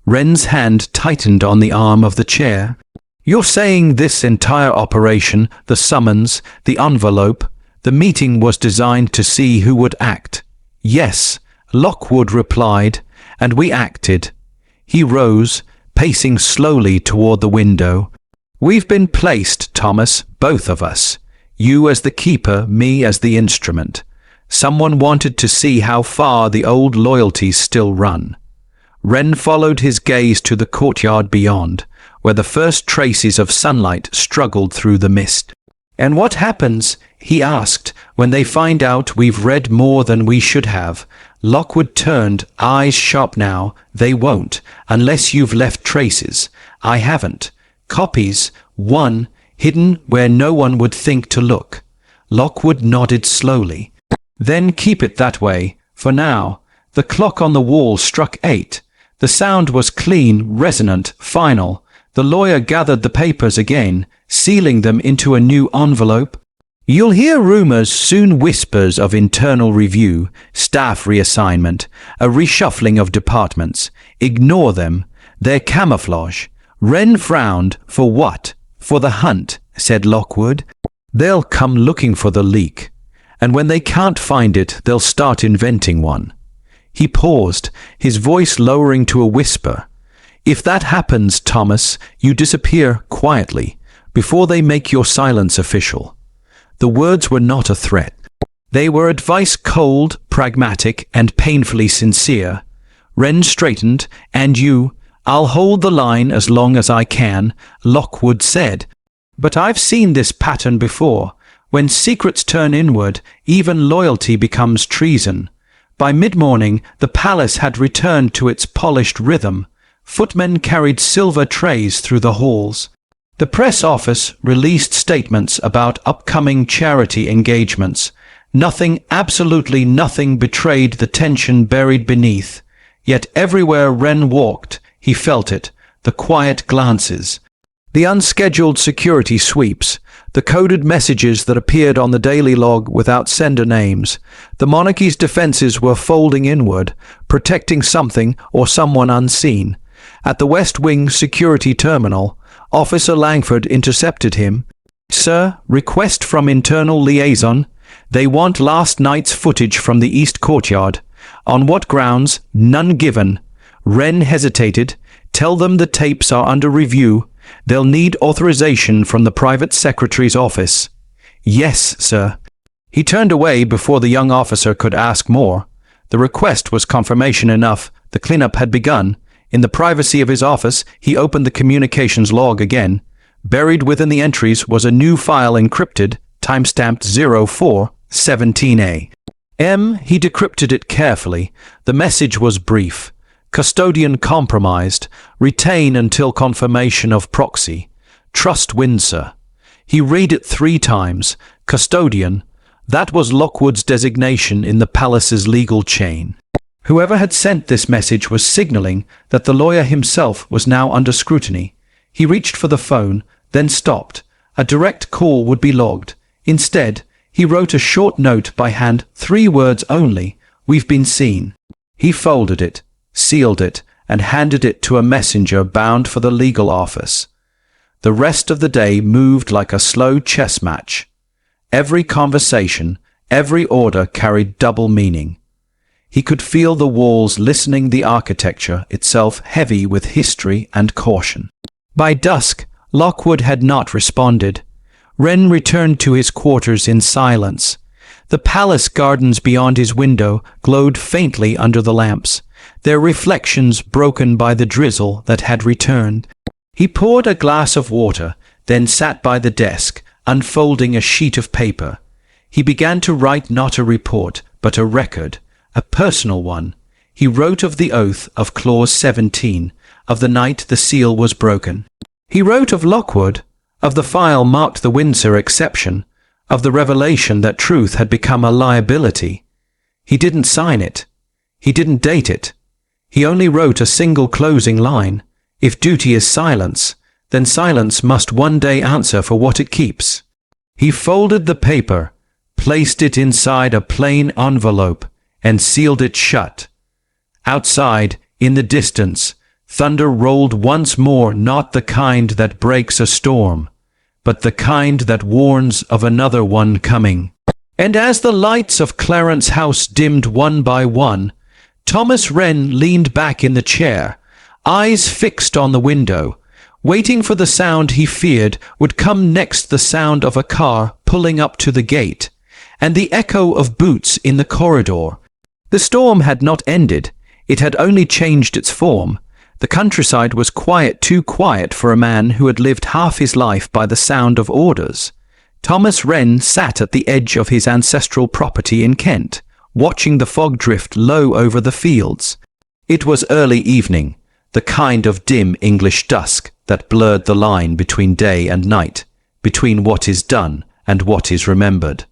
Wren's hand tightened on the arm of the chair. You're saying this entire operation, the summons, the envelope, the meeting was designed to see who would act? Yes, Lockwood replied, and we acted. He rose, pacing slowly toward the window. We've been placed, Thomas, both of us. You as the keeper, me as the instrument. Someone wanted to see how far the old loyalties still run. Wren followed his gaze to the courtyard beyond, where the first traces of sunlight struggled through the mist. And what happens, he asked, when they find out we've read more than we should have? Lockwood turned, eyes sharp now. They won't, unless you've left traces. I haven't. Copies, one, hidden where no one would think to look. Lockwood nodded slowly. Then keep it that way, for now. The clock on the wall struck 8. The sound was clean, resonant, final. The lawyer gathered the papers again, sealing them into a new envelope. You'll hear rumors, soon whispers of internal review, staff reassignment, a reshuffling of departments. Ignore them. They're camouflage. Wren frowned. For what? For the hunt, said Lockwood. They'll come looking for the leak. And when they can't find it, they'll start inventing one. He paused, his voice lowering to a whisper. If that happens, Thomas, you disappear quietly, before they make your silence official. The words were not a threat. They were advice, cold, pragmatic, and painfully sincere. Wren straightened. And you, I'll hold the line as long as I can, Lockwood said. But I've seen this pattern before. When secrets turn inward, even loyalty becomes treason. By mid-morning, the palace had returned to its polished rhythm. Footmen carried silver trays through the halls. The press office released statements about upcoming charity engagements. Nothing, absolutely nothing, betrayed the tension buried beneath. Yet everywhere Wren walked, he felt it, the quiet glances, the unscheduled security sweeps, the coded messages that appeared on the daily log without sender names. The monarchy's defenses were folding inward, protecting something or someone unseen. At the West Wing security terminal, Officer Langford intercepted him. "Sir, request from internal liaison. They want last night's footage from the East Courtyard. On what grounds? None given." Wren hesitated. "Tell them the tapes are under review. They'll need authorization from the private secretary's office." "Yes, sir." He turned away before the young officer could ask more. The request was confirmation enough. The cleanup had begun. In the privacy of his office, he opened the communications log again. Buried within the entries was a new file encrypted, timestamped 0417A. He decrypted it carefully. The message was brief. Custodian compromised. Retain until confirmation of proxy. Trust Windsor. He read it 3 times. Custodian. That was Lockwood's designation in the palace's legal chain. Whoever had sent this message was signaling that the lawyer himself was now under scrutiny. He reached for the phone, then stopped. A direct call would be logged. Instead, he wrote a short note by hand, 3 words only: "We've been seen." He folded it, sealed it, and handed it to a messenger bound for the legal office. The rest of the day moved like a slow chess match. Every conversation, every order carried double meaning. He could feel the walls listening, the architecture itself heavy with history and caution. By dusk, Lockwood had not responded. Wren returned to his quarters in silence. The palace gardens beyond his window glowed faintly under the lamps, their reflections broken by the drizzle that had returned. He poured a glass of water, then sat by the desk, unfolding a sheet of paper. He began to write not a report, but a record, a personal one. He wrote of the oath of Clause 17, of the night the seal was broken. He wrote of Lockwood, of the file marked the Windsor exception, of the revelation that truth had become a liability. He didn't sign it. He didn't date it. He only wrote a single closing line. If duty is silence, then silence must one day answer for what it keeps. He folded the paper, placed it inside a plain envelope, and sealed it shut. Outside, in the distance, thunder rolled once more, not the kind that breaks a storm, but the kind that warns of another one coming. And as the lights of Clarence House dimmed one by one, Thomas Wren leaned back in the chair, eyes fixed on the window, waiting for the sound he feared would come next, the sound of a car pulling up to the gate, and the echo of boots in the corridor. The storm had not ended. It had only changed its form. The countryside was quiet, too quiet for a man who had lived half his life by the sound of orders. Thomas Wren sat at the edge of his ancestral property in Kent, watching the fog drift low over the fields. It was early evening, the kind of dim English dusk that blurred the line between day and night, between what is done and what is remembered.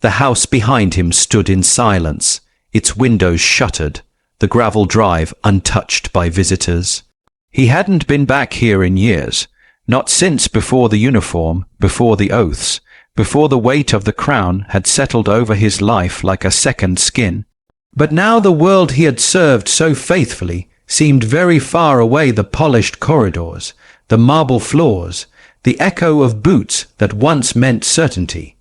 The house behind him stood in silence, its windows shuttered, the gravel drive untouched by visitors. He hadn't been back here in years, not since before the uniform, before the oaths, before the weight of the crown had settled over his life like a second skin. But now the world he had served so faithfully seemed very far away, the polished corridors, the marble floors, the echo of boots that once meant certainty.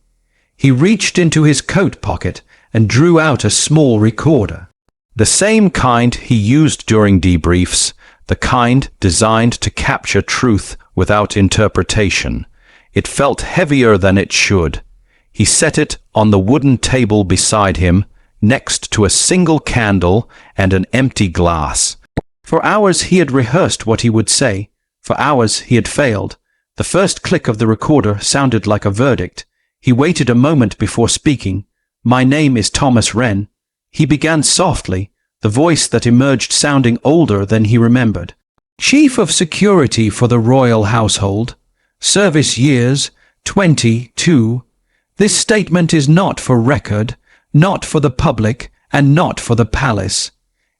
He reached into his coat pocket and drew out a small recorder. The same kind he used during debriefs, the kind designed to capture truth without interpretation. It felt heavier than it should. He set it on the wooden table beside him, next to a single candle and an empty glass. For hours he had rehearsed what he would say. For hours he had failed. The first click of the recorder sounded like a verdict. He waited a moment before speaking. "My name is Thomas Wren." He began softly, the voice that emerged sounding older than he remembered. "Chief of Security for the Royal Household. Service years, 22. This statement is not for record, not for the public, and not for the palace.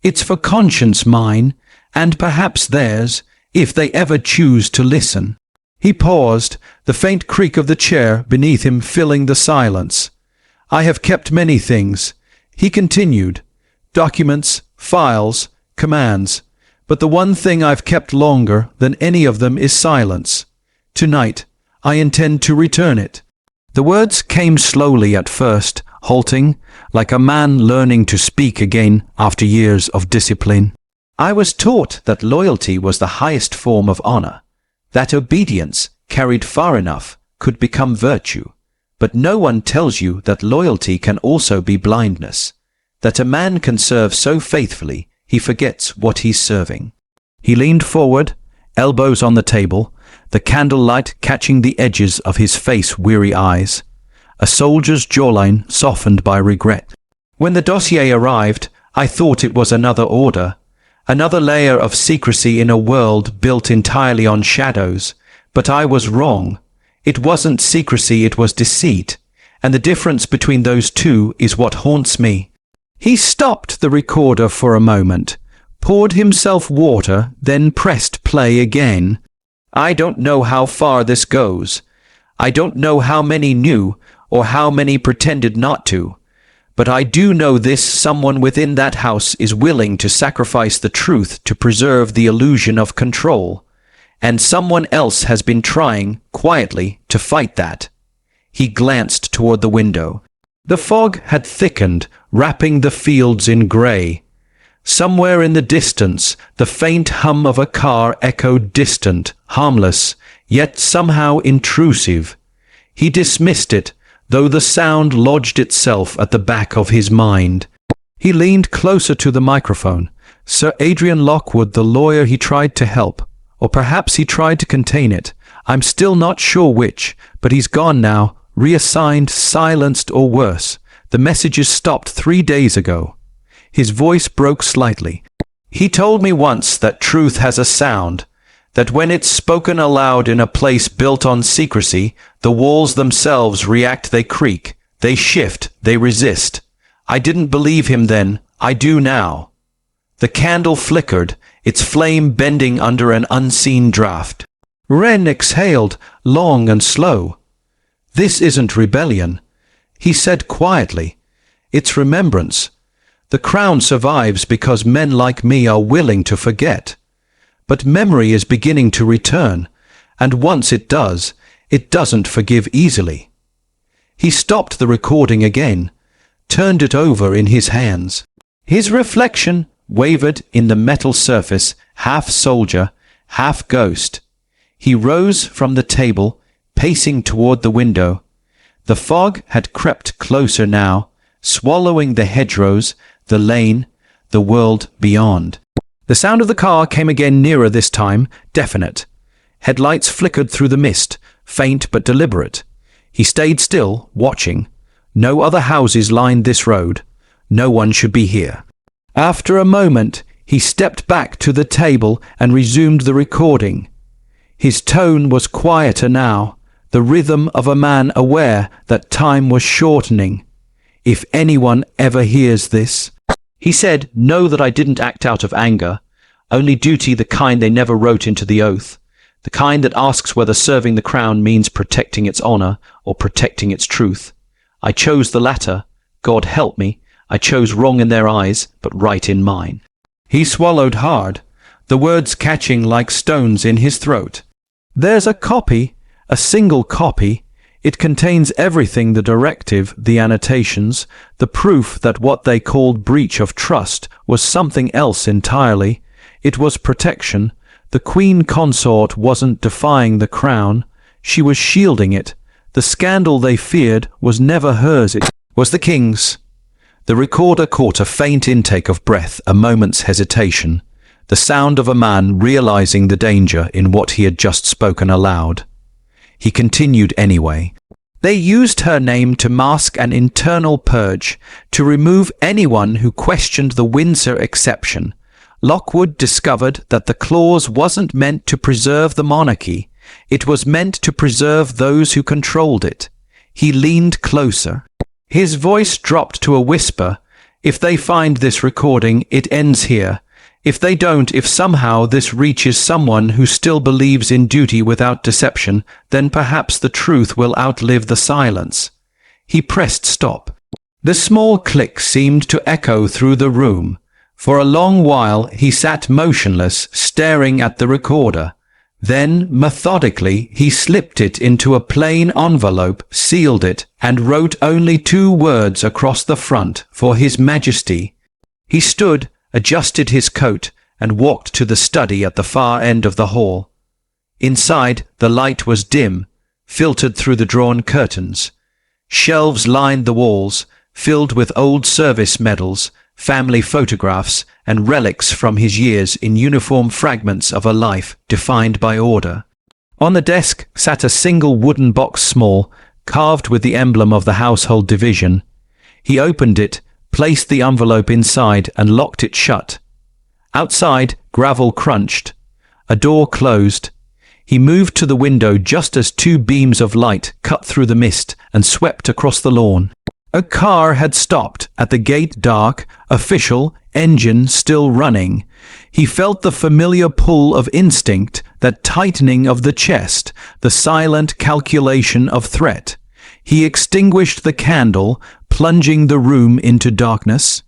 It's for conscience mine, and perhaps theirs, if they ever choose to listen." He paused, the faint creak of the chair beneath him filling the silence. "I have kept many things," he continued. "Documents, files, commands. But the one thing I've kept longer than any of them is silence. Tonight, I intend to return it." The words came slowly at first, halting, like a man learning to speak again after years of discipline. "I was taught that loyalty was the highest form of honor, that obedience, carried far enough, could become virtue. But no one tells you that loyalty can also be blindness, that a man can serve so faithfully he forgets what he's serving." He leaned forward, elbows on the table, the candlelight catching the edges of his face-weary eyes. A soldier's jawline softened by regret. "When the dossier arrived, I thought it was another order, another layer of secrecy in a world built entirely on shadows. But I was wrong. It wasn't secrecy, it was deceit. And the difference between those two is what haunts me." He stopped the recorder for a moment, poured himself water, then pressed play again. "I don't know how far this goes. I don't know how many knew or how many pretended not to. But I do know this: someone within that house is willing to sacrifice the truth to preserve the illusion of control. And someone else has been trying, quietly, to fight that." He glanced toward the window. The fog had thickened, wrapping the fields in grey. Somewhere in the distance, the faint hum of a car echoed, distant, harmless, yet somehow intrusive. He dismissed it, though the sound lodged itself at the back of his mind. He leaned closer to the microphone. Sir Adrian Lockwood, the lawyer, he tried to help. Or perhaps he tried to contain it. I'm still not sure which, but he's gone now, reassigned, silenced, or worse. The messages stopped 3 days ago. His voice broke slightly. "He told me once that truth has a sound, that when it's spoken aloud in a place built on secrecy, the walls themselves react, they creak, they shift, they resist. I didn't believe him then, I do now." The candle flickered, its flame bending under an unseen draft. Wren exhaled, long and slow. "This isn't rebellion," he said quietly. "It's remembrance. The crown survives because men like me are willing to forget. But memory is beginning to return, and once it does, it doesn't forgive easily." He stopped the recording again, turned it over in his hands. His reflection wavered in the metal surface, half soldier, half ghost. He rose from the table, pacing toward the window. The fog had crept closer now, swallowing the hedgerows, the lane, the world beyond. The sound of the car came again, nearer this time, definite. Headlights flickered through the mist, faint but deliberate. He stayed still, watching. No other houses lined this road. No one should be here. After a moment, he stepped back to the table and resumed the recording. His tone was quieter now, the rhythm of a man aware that time was shortening. "If anyone ever hears this," he said, "know that I didn't act out of anger, only duty, the kind they never wrote into the oath, the kind that asks whether serving the crown means protecting its honor or protecting its truth. I chose the latter. God help me, I chose wrong in their eyes, but right in mine." He swallowed hard, the words catching like stones in his throat. "There's a copy, a single copy. It contains everything: the directive, the annotations, the proof that what they called breach of trust was something else entirely. It was protection. The queen consort wasn't defying the crown, she was shielding it. The scandal they feared was never hers, it was the king's. The recorder caught a faint intake of breath, a moment's hesitation, the sound of a man realizing the danger in what he had just spoken aloud. He continued anyway. They used her name to mask an internal purge, to remove anyone who questioned the Windsor exception. Lockwood discovered that the clause wasn't meant to preserve the monarchy, it was meant to preserve those who controlled it. He leaned closer. His voice dropped to a whisper. If they find this recording, it ends here. If they don't, if somehow this reaches someone who still believes in duty without deception, then perhaps the truth will outlive the silence. He pressed stop. The small click seemed to echo through the room. For a long while he sat motionless, staring at the recorder. Then, methodically, he slipped it into a plain envelope, sealed it, and wrote only 2 words across the front: for His Majesty. He stood, adjusted his coat, and walked to the study at the far end of the hall. Inside, the light was dim, filtered through the drawn curtains. Shelves lined the walls, filled with old service medals, family photographs, and relics from his years in uniform fragments of a life defined by order. On the desk sat a single wooden box, small, carved with the emblem of the household division. He opened it, placed the envelope inside, and locked it shut. Outside, gravel crunched. A door closed. He moved to the window just as 2 beams of light cut through the mist and swept across the lawn. A car had stopped at the gate, dark, official, engine still running. He felt the familiar pull of instinct, that tightening of the chest, the silent calculation of threat. He extinguished the candle, plunging the room into darkness.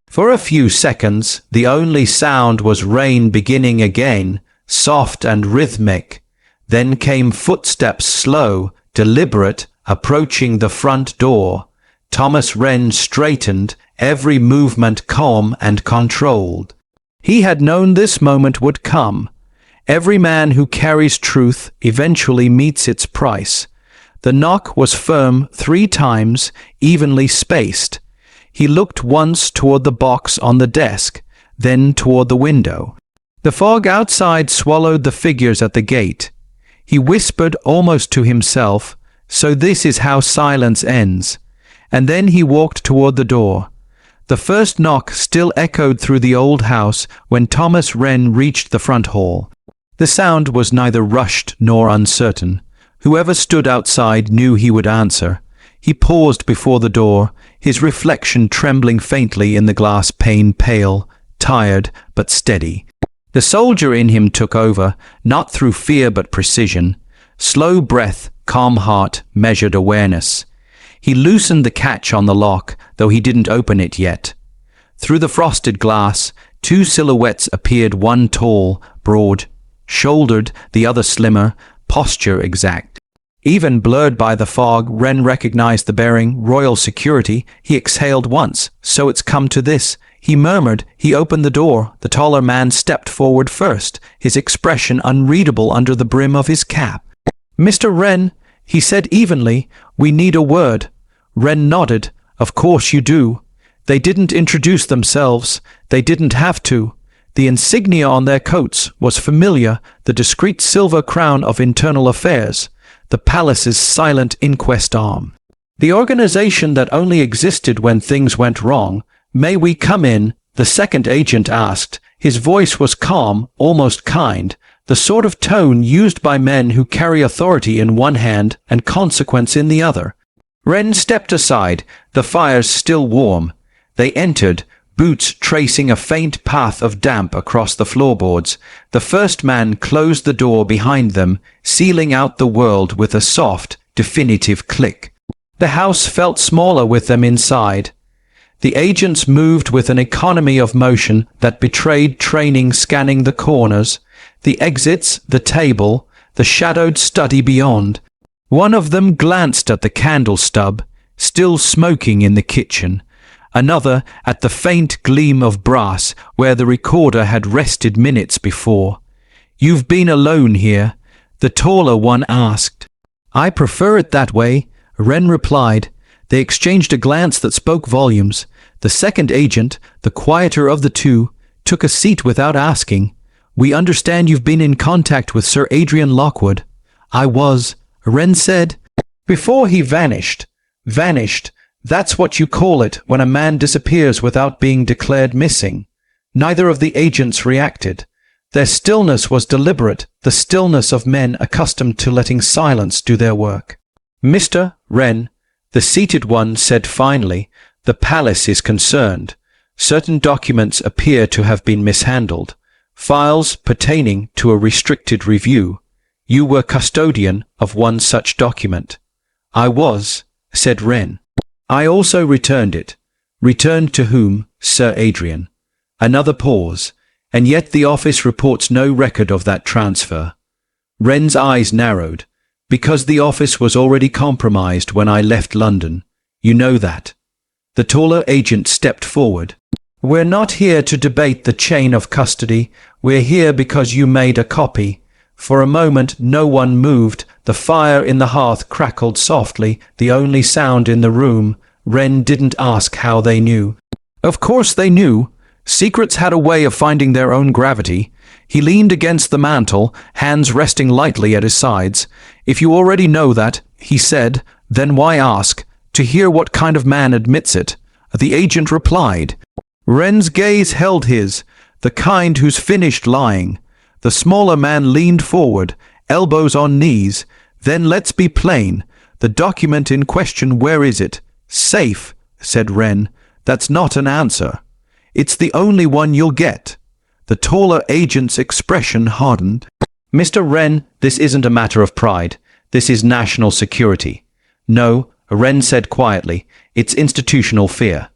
For a few seconds, the only sound was rain beginning again, soft and rhythmic. Then came footsteps, slow, deliberate, approaching the front door. Thomas Wren straightened, every movement calm and controlled. He had known this moment would come. Every man who carries truth eventually meets its price. The knock was firm 3 times, evenly spaced. He looked once toward the box on the desk, then toward the window. The fog outside swallowed the figures at the gate. He whispered almost to himself, "So this is how silence ends." And then he walked toward the door. The first knock still echoed through the old house when Thomas Wren reached the front hall. The sound was neither rushed nor uncertain. Whoever stood outside knew he would answer. He paused before the door, his reflection trembling faintly in the glass pane, pale, tired, but steady. The soldier in him took over, not through fear but precision. Slow breath, calm heart, measured awareness. He loosened the catch on the lock, though he didn't open it yet. Through the frosted glass, 2 silhouettes appeared, one tall, broad-shouldered, the other slimmer, posture exact. Even blurred by the fog, Wren recognized the bearing, royal security. He exhaled once. "So it's come to this," he murmured. He opened the door. The taller man stepped forward first, his expression unreadable under the brim of his cap. "Mr. Wren," he said evenly, "we need a word." Wren nodded. "Of course you do." They didn't introduce themselves. They didn't have to. The insignia on their coats was familiar, the discreet silver crown of internal affairs, the palace's silent inquest arm. The organization that only existed when things went wrong. "May we come in?" the second agent asked. His voice was calm, almost kind, the sort of tone used by men who carry authority in one hand and consequence in the other. Wren stepped aside, the fires still warm. They entered, boots tracing a faint path of damp across the floorboards. The first man closed the door behind them, sealing out the world with a soft, definitive click. The house felt smaller with them inside. The agents moved with an economy of motion that betrayed training, scanning the corners, the exits, the table, the shadowed study beyond. One of them glanced at the candle stub, still smoking in the kitchen, another at the faint gleam of brass where the recorder had rested minutes before. "You've been alone here?" the taller one asked. "I prefer it that way," Wren replied. They exchanged a glance that spoke volumes. The second agent, the quieter of the two, took a seat without asking. "We understand you've been in contact with Sir Adrian Lockwood." "I was," Wren said. "Before he vanished." "Vanished. That's what you call it when a man disappears without being declared missing." Neither of the agents reacted. Their stillness was deliberate, the stillness of men accustomed to letting silence do their work. "Mr. Wren," the seated one said finally, "the palace is concerned. Certain documents appear to have been mishandled. Files pertaining to a restricted review. You were custodian of one such document." "I was," said Wren. "I also returned it." "Returned to whom, Sir Adrian?" Another pause. "And yet the office reports no record of that transfer." Wren's eyes narrowed. "Because the office was already compromised when I left London. You know that." The taller agent stepped forward. "We're not here to debate the chain of custody. We're here because you made a copy." For a moment no one moved. The fire in the hearth crackled softly, the only sound in the room. Wren didn't ask how they knew. Of course they knew. Secrets had a way of finding their own gravity. He leaned against the mantel, hands resting lightly at his sides. "If you already know that," he said, "then why ask? To hear what kind of man admits it." The agent replied. Wren's gaze held his, the kind who's finished lying. The smaller man leaned forward, elbows on knees. "Then let's be plain. The document in question, where is it?" "Safe," said Wren. "That's not an answer." "It's the only one you'll get." The taller agent's expression hardened. "Mr. Wren, this isn't a matter of pride. This is national security." "No," Wren said quietly, "it's institutional fear."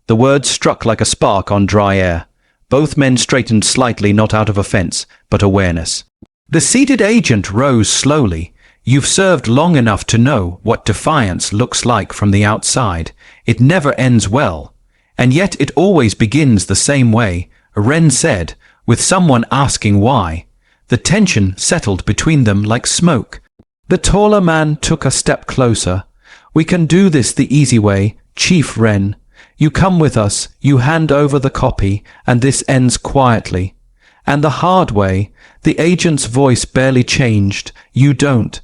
The words struck like a spark on dry air. Both men straightened slightly, not out of offense, but awareness. The seated agent rose slowly. "You've served long enough to know what defiance looks like from the outside. It never ends well. And yet it always begins the same way," Wren said, with someone asking why. The tension settled between them like smoke. The taller man took a step closer. "We can do this the easy way, Chief Wren. You come with us, you hand over the copy, and this ends quietly. And the hard way," the agent's voice barely changed, "you don't."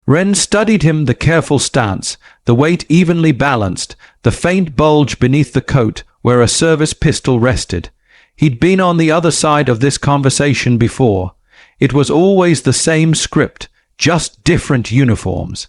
Wren studied him, the careful stance, the weight evenly balanced, the faint bulge beneath the coat where a service pistol rested. He'd been on the other side of this conversation before. It was always the same script, just different uniforms.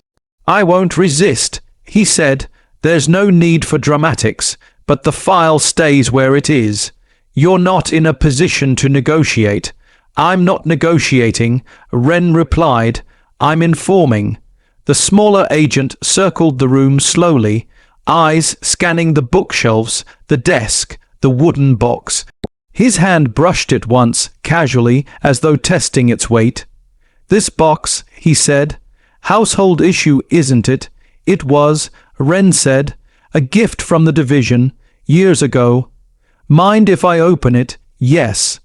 "I won't resist," he said. "There's no need for dramatics, but the file stays where it is. You're not in a position to negotiate." "I'm not negotiating," Wren replied. "I'm informing." The smaller agent circled the room slowly, eyes scanning the bookshelves, the desk, the wooden box. His hand brushed it once, casually, as though testing its weight. "This box," he said. "Household issue, isn't it?" "It was," Wren said. "A gift from the division, years ago." "Mind if I open it?" "Yes."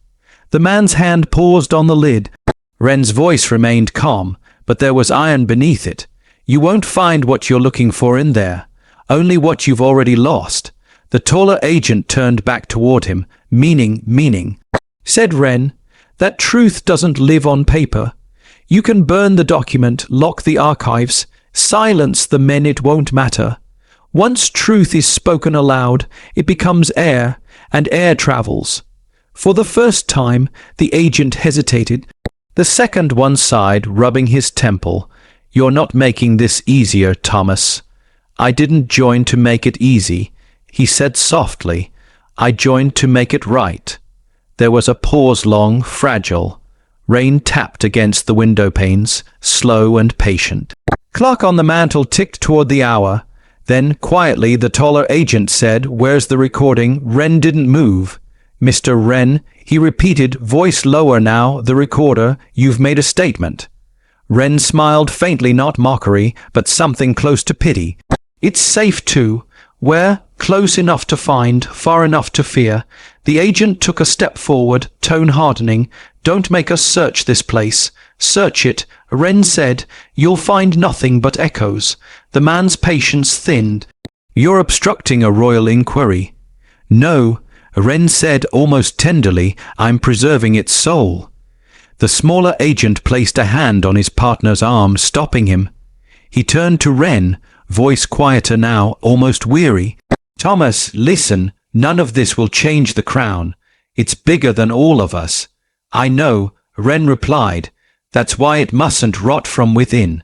The man's hand paused on the lid. Wren's voice remained calm, but there was iron beneath it. "You won't find what you're looking for in there. Only what you've already lost." The taller agent turned back toward him. Meaning, said Wren. "That truth doesn't live on paper. You can burn the document, lock the archives, silence the men, it won't matter. Once truth is spoken aloud, it becomes air, and air travels." For the first time, the agent hesitated. The second one sighed, rubbing his temple. "You're not making this easier, Thomas." "I didn't join to make it easy," he said softly. "I joined to make it right." There was a pause, long, fragile. Rain tapped against the window panes, slow and patient. Clock on the mantel ticked toward the hour. Then, quietly, the taller agent said, "Where's the recording?" Wren didn't move. "Mr. Wren," he repeated, voice lower now, "the recorder, you've made a statement." Wren smiled faintly, not mockery, but something close to pity. It's safe too. Where? Close enough to find, far enough to fear. The agent took a step forward, tone hardening. Don't make us search this place. Search it, Wren said. You'll find nothing but echoes. The man's patience thinned. You're obstructing a royal inquiry. No, Wren said almost tenderly, I'm preserving its soul. The smaller agent placed a hand on his partner's arm, stopping him. He turned to Wren, voice quieter now, almost weary. Thomas, listen, none of this will change the crown. It's bigger than all of us. I know, Wren replied. That's why it mustn't rot from within.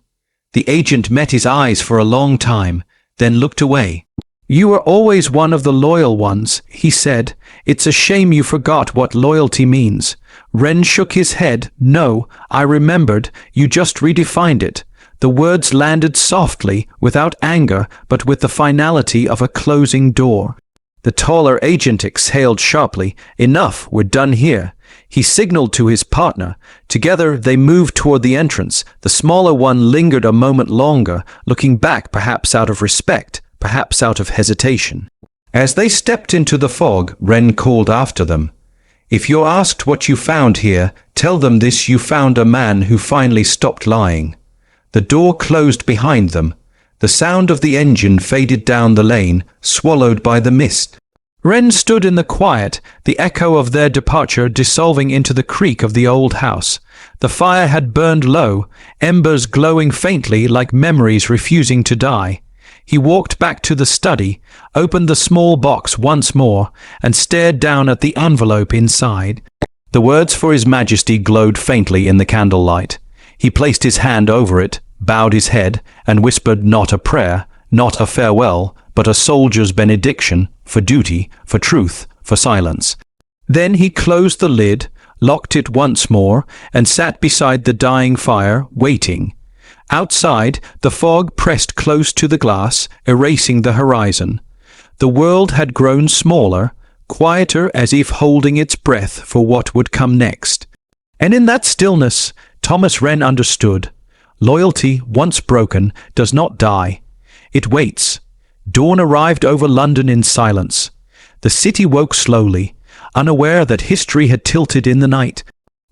The agent met his eyes for a long time, then looked away. You were always one of the loyal ones, he said. It's a shame you forgot what loyalty means. Wren shook his head. No, I remembered. You just redefined it. The words landed softly, without anger, but with the finality of a closing door. The taller agent exhaled sharply. Enough, we're done here. He signaled to his partner. Together they moved toward the entrance. The smaller one lingered a moment longer, looking back, perhaps out of respect, perhaps out of hesitation. As they stepped into the fog, Wren called after them. If you're asked what you found here, tell them this: you found a man who finally stopped lying. The door closed behind them. The sound of the engine faded down the lane, swallowed by the mist. Wren stood in the quiet, the echo of their departure dissolving into the creak of the old house. The fire had burned low, embers glowing faintly like memories refusing to die. He walked back to the study, opened the small box once more, and stared down at the envelope inside. The words for His Majesty glowed faintly in the candlelight. He placed his hand over it, bowed his head, and whispered not a prayer, not a farewell, but a soldier's benediction, for duty, for truth, for silence. Then he closed the lid, locked it once more, and sat beside the dying fire, waiting. Outside, the fog pressed close to the glass, erasing the horizon. The world had grown smaller, quieter, as if holding its breath for what would come next. And in that stillness, Thomas Wren understood. Loyalty, once broken, does not die. It waits. Dawn arrived over London in silence. The city woke slowly, unaware that history had tilted in the night.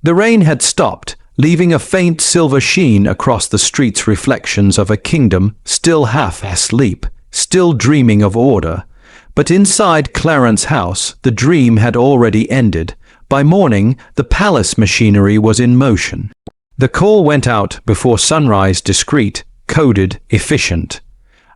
The rain had stopped, leaving a faint silver sheen across the streets, reflections of a kingdom still half asleep, still dreaming of order. But inside Clarence House, the dream had already ended. By morning, the palace machinery was in motion. The call went out before sunrise, discreet, coded, efficient.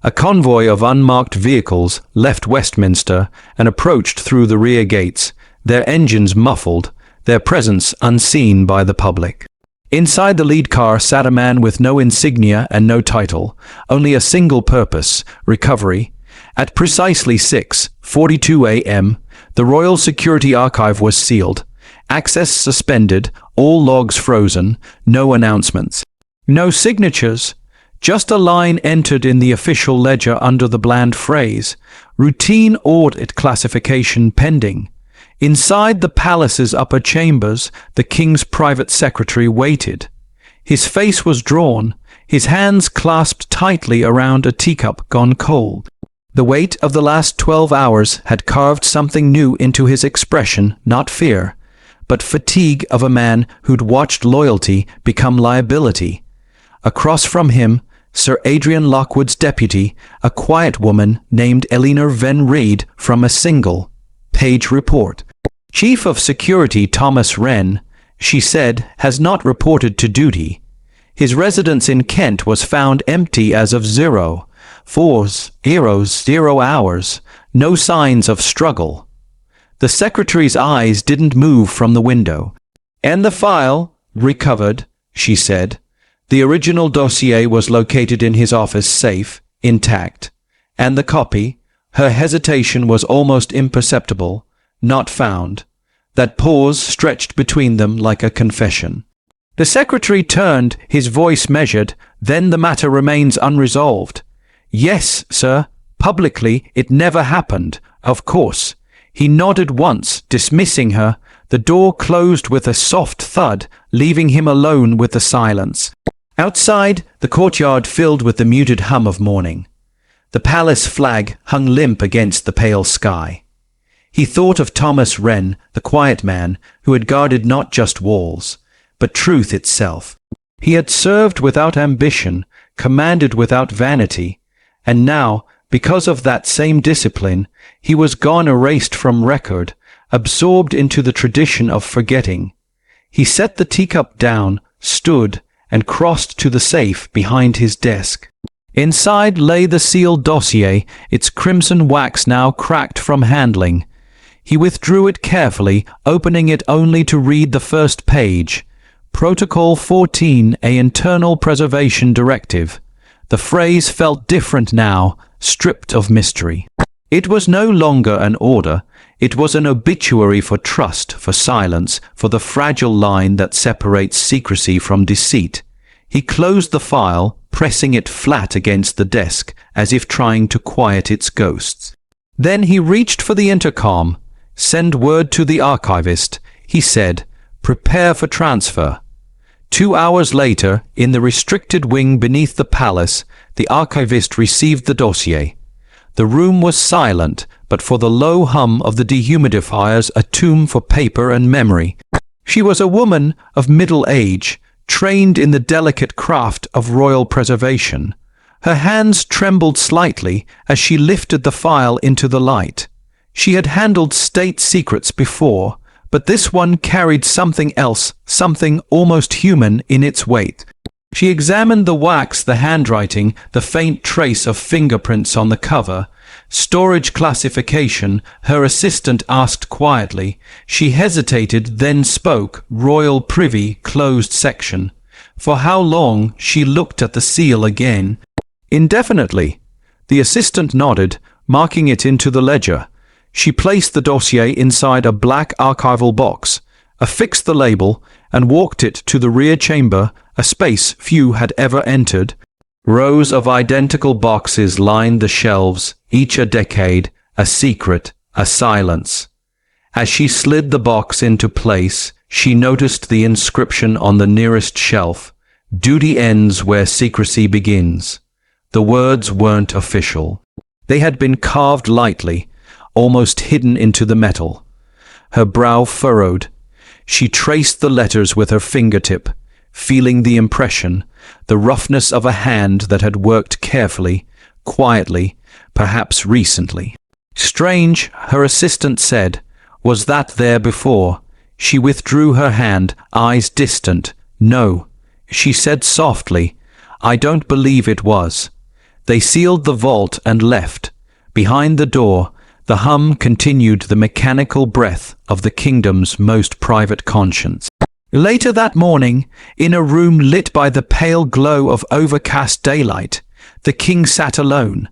A convoy of unmarked vehicles left Westminster and approached through the rear gates, their engines muffled, their presence unseen by the public. Inside the lead car sat a man with no insignia and no title, only a single purpose: recovery. At precisely 6:42 a.m., the Royal Security Archive was sealed, access suspended, all logs frozen, no announcements. No signatures, just a line entered in the official ledger under the bland phrase, routine audit classification pending. Inside the palace's upper chambers, the king's private secretary waited. His face was drawn, his hands clasped tightly around a teacup gone cold. The weight of the last 12 hours had carved something new into his expression, not fear, but fatigue of a man who'd watched loyalty become liability. Across from him, Sir Adrian Lockwood's deputy, a quiet woman named Eleanor Van Reed, from a single-page report. Chief of Security Thomas Wren, she said, has not reported to duty. His residence in Kent was found empty as of 0 hours, no signs of struggle. The secretary's eyes didn't move from the window. And the file, recovered, she said. The original dossier was located in his office safe, intact. And the copy, her hesitation was almost imperceptible, not found. That pause stretched between them like a confession. The secretary turned, his voice measured. Then the matter remains unresolved. Yes, sir. Publicly, it never happened, of course. He nodded once, dismissing her. The door closed with a soft thud, leaving him alone with the silence. Outside, the courtyard filled with the muted hum of morning. The palace flag hung limp against the pale sky. He thought of Thomas Wren, the quiet man who had guarded not just walls, but truth itself. He had served without ambition, commanded without vanity, and now, because of that same discipline, he was gone erased from record, absorbed into the tradition of forgetting. He set the teacup down, stood, and crossed to the safe behind his desk. Inside lay the sealed dossier, its crimson wax now cracked from handling. He withdrew it carefully, opening it only to read the first page. Protocol 14, a internal preservation directive. The phrase felt different now, stripped of mystery. It was no longer an order. It was an obituary for trust, for silence, for the fragile line that separates secrecy from deceit. He closed the file, pressing it flat against the desk, as if trying to quiet its ghosts. Then he reached for the intercom. "Send word to the archivist," he said. "Prepare for transfer." 2 hours later, in the restricted wing beneath the palace, the archivist received the dossier. The room was silent, but for the low hum of the dehumidifiers, a tomb for paper and memory. She was a woman of middle age, trained in the delicate craft of royal preservation. Her hands trembled slightly as she lifted the file into the light. She had handled state secrets before, but this one carried something else, something almost human in its weight. She examined the wax, the handwriting, the faint trace of fingerprints on the cover. "Storage classification," her assistant asked quietly. She hesitated, then spoke. "Royal Privy, closed section." For how long? She looked at the seal again. "Indefinitely." The assistant nodded, marking it into the ledger. She placed the dossier inside a black archival box, affixed the label, and walked it to the rear chamber, a space few had ever entered. Rows of identical boxes lined the shelves, each a decade, a secret, a silence. As she slid the box into place, she noticed the inscription on the nearest shelf, "Duty ends where secrecy begins." The words weren't official. They had been carved lightly, almost hidden into the metal. Her brow furrowed. She traced the letters with her fingertip, feeling the impression, the roughness of a hand that had worked carefully, quietly, perhaps recently. "Strange," her assistant said. "Was that there before?" She withdrew her hand, eyes distant. "No," she said softly. "I don't believe it was." They sealed the vault and left. Behind the door, the hum continued, the mechanical breath of the kingdom's most private conscience. Later that morning, in a room lit by the pale glow of overcast daylight, the king sat alone.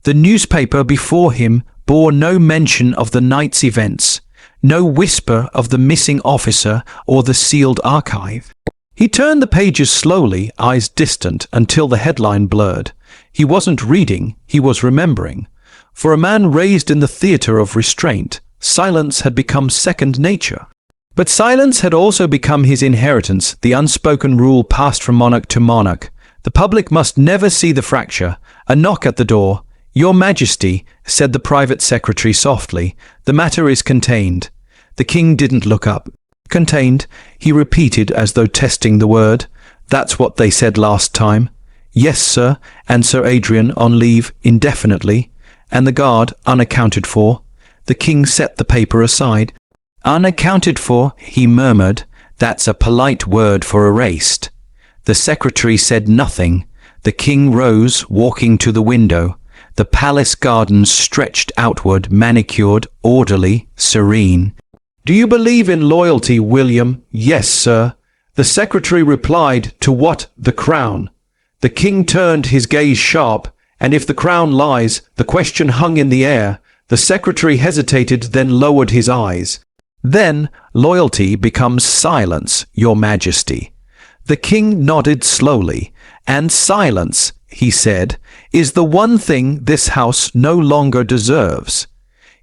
The newspaper before him bore no mention of the night's events, no whisper of the missing officer or the sealed archive. He turned the pages slowly, eyes distant, until the headline blurred. He wasn't reading, he was remembering. For a man raised in the theatre of restraint, silence had become second nature. But silence had also become his inheritance, the unspoken rule passed from monarch to monarch. The public must never see the fracture. A knock at the door. "Your Majesty," said the private secretary softly, "the matter is contained." The king didn't look up. "Contained," he repeated as though testing the word. "That's what they said last time." "Yes, sir, and Sir Adrian on leave indefinitely. And the guard unaccounted for." The king set the paper aside. "Unaccounted for," he murmured. "That's a polite word for erased." The secretary said nothing. The king rose, walking to the window. The palace gardens stretched outward, manicured, orderly, serene. "Do you believe in loyalty, William?" "Yes, sir." The secretary replied. "To what? The crown?" The king turned his gaze sharp. "And if the crown lies?" The question hung in the air. The secretary hesitated, then lowered his eyes. "Then loyalty becomes silence, Your Majesty." The king nodded slowly. "And silence," he said, "is the one thing this house no longer deserves."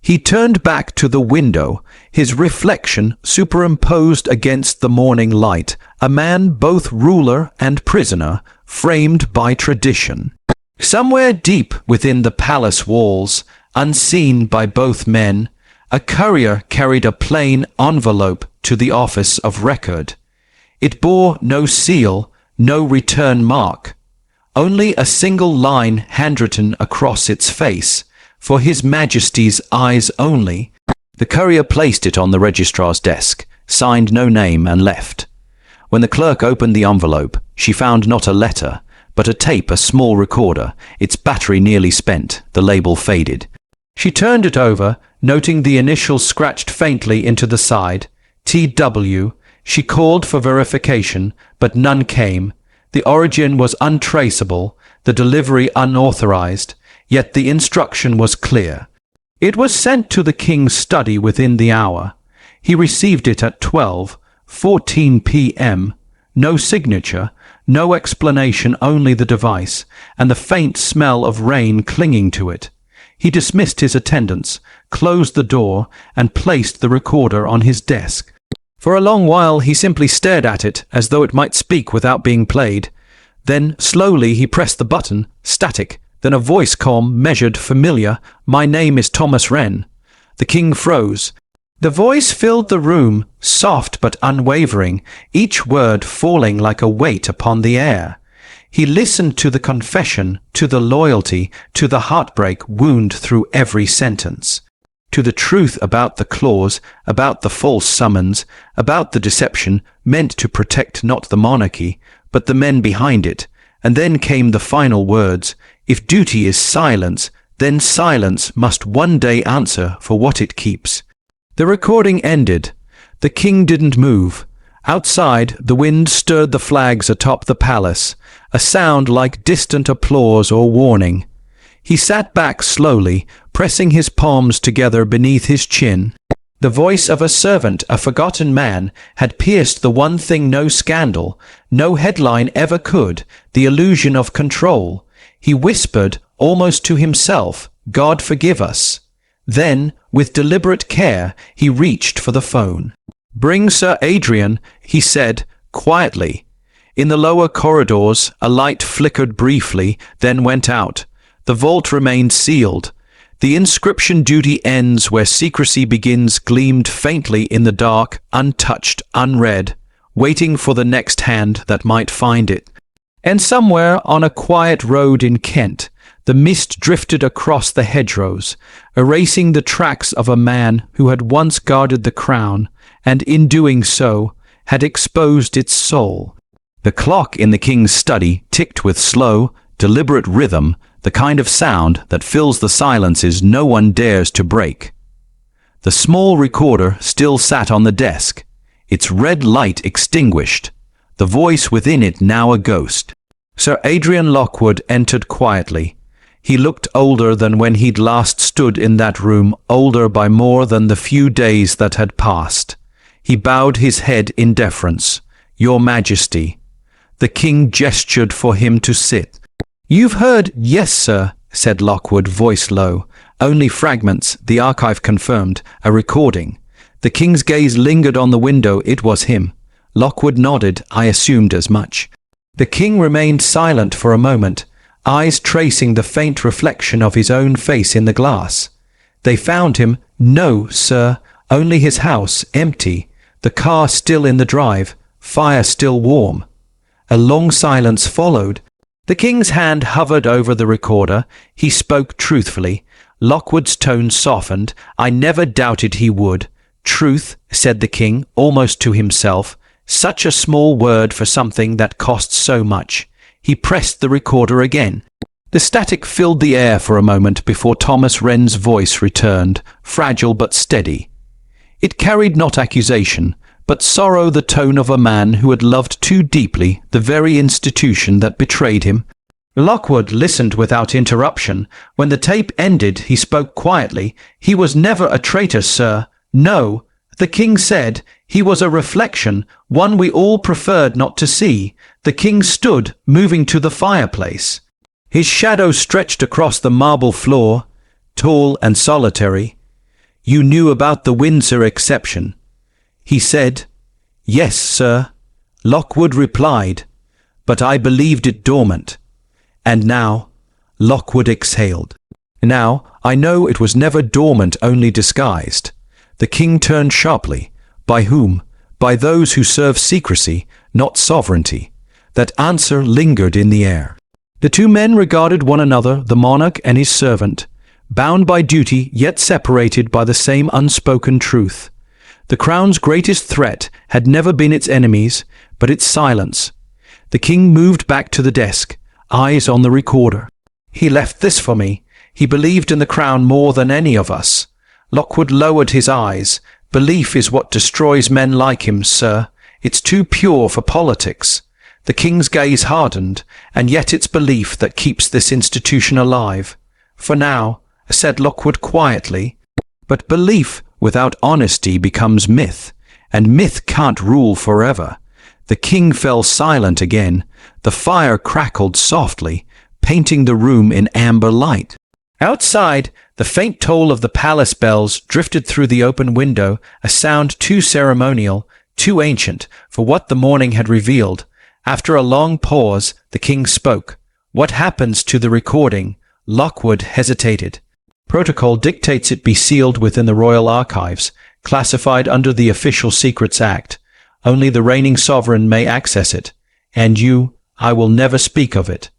He turned back to the window, his reflection superimposed against the morning light, a man both ruler and prisoner, framed by tradition. Somewhere deep within the palace walls, unseen by both men, a courier carried a plain envelope to the office of record. It bore no seal, no return mark, only a single line handwritten across its face, for His Majesty's eyes only. The courier placed it on the registrar's desk, signed no name, and left. When the clerk opened the envelope, she found not a letter, but a tape, a small recorder, its battery nearly spent, the label faded. She turned it over, noting the initials scratched faintly into the side, T.W. She called for verification, but none came. The origin was untraceable, the delivery unauthorized, yet the instruction was clear. It was sent to the king's study within the hour. He received it at 12:14 p.m. No signature, no explanation, only the device, and the faint smell of rain clinging to it. He dismissed his attendants, closed the door, and placed the recorder on his desk. For a long while he simply stared at it, as though it might speak without being played. Then, slowly, he pressed the button, static. Then a voice, calm, measured, familiar. "My name is Thomas Wren." The king froze. The voice filled the room, soft but unwavering, each word falling like a weight upon the air. He listened to the confession, to the loyalty, to the heartbreak wound through every sentence, to the truth about the clause, about the false summons, about the deception meant to protect not the monarchy, but the men behind it. And then came the final words: "If duty is silence, then silence must one day answer for what it keeps." The recording ended. The king didn't move. Outside, the wind stirred the flags atop the palace, a sound like distant applause or warning. He sat back slowly, pressing his palms together beneath his chin. The voice of a servant, a forgotten man, had pierced the one thing no scandal, no headline ever could, the illusion of control. He whispered, almost to himself, "God forgive us." Then, with deliberate care, he reached for the phone. "Bring Sir Adrian," he said, quietly. In the lower corridors, a light flickered briefly, then went out. The vault remained sealed. The inscription "Duty ends where secrecy begins" gleamed faintly in the dark, untouched, unread, waiting for the next hand that might find it. And somewhere on a quiet road in Kent, the mist drifted across the hedgerows, erasing the tracks of a man who had once guarded the crown, and in doing so, had exposed its soul. The clock in the king's study ticked with slow, deliberate rhythm, the kind of sound that fills the silences no one dares to break. The small recorder still sat on the desk, its red light extinguished, the voice within it now a ghost. Sir Adrian Lockwood entered quietly. He looked older than when he'd last stood in that room, older by more than the few days that had passed. He bowed his head in deference. "Your Majesty." The king gestured for him to sit. "You've heard?" "Yes, sir," said Lockwood, voice low. "Only fragments," the archive confirmed, "a recording." The king's gaze lingered on the window. It was him. Lockwood nodded. "I assumed as much." The king remained silent for a moment, eyes tracing the faint reflection of his own face in the glass. "They found him?" "No, sir. Only his house, empty. The car still in the drive. Fire still warm." A long silence followed. The king's hand hovered over the recorder. He spoke truthfully. Lockwood's tone softened. "I never doubted he would." "Truth," said the king, almost to himself. Such a small word for something that cost so much. He pressed the recorder again. The static filled the air for a moment before Thomas Wren's voice returned, fragile but steady. It carried not accusation, but sorrow, the tone of a man who had loved too deeply the very institution that betrayed him. Lockwood listened without interruption. When the tape ended, he spoke quietly. "He was never a traitor, sir. No." The king said. "He was a reflection, one we all preferred not to see." The king stood, moving to the fireplace. His shadow stretched across the marble floor, tall and solitary. "You knew about the Windsor exception?" He said, "Yes, sir," Lockwood replied, "but I believed it dormant." "And now?" Lockwood exhaled. "Now, I know it was never dormant, only disguised." The king turned sharply. "By whom?" "By those who serve secrecy, not sovereignty." That answer lingered in the air. The two men regarded one another, the monarch and his servant, bound by duty yet separated by the same unspoken truth. The crown's greatest threat had never been its enemies, but its silence. The king moved back to the desk, eyes on the recorder. "He left this for me. He believed in the crown more than any of us." Lockwood lowered his eyes. "Belief is what destroys men like him, sir. It's too pure for politics." The king's gaze hardened, "And yet it's belief that keeps this institution alive." "For now," said Lockwood quietly. "But belief without honesty becomes myth, and myth can't rule forever." The king fell silent again. The fire crackled softly, painting the room in amber light. Outside, the faint toll of the palace bells drifted through the open window, a sound too ceremonial, too ancient for what the morning had revealed. After a long pause, the king spoke. "What happens to the recording?" Lockwood hesitated. "Protocol dictates it be sealed within the royal archives, classified under the Official Secrets Act. Only the reigning sovereign may access it. And you, I will never speak of it."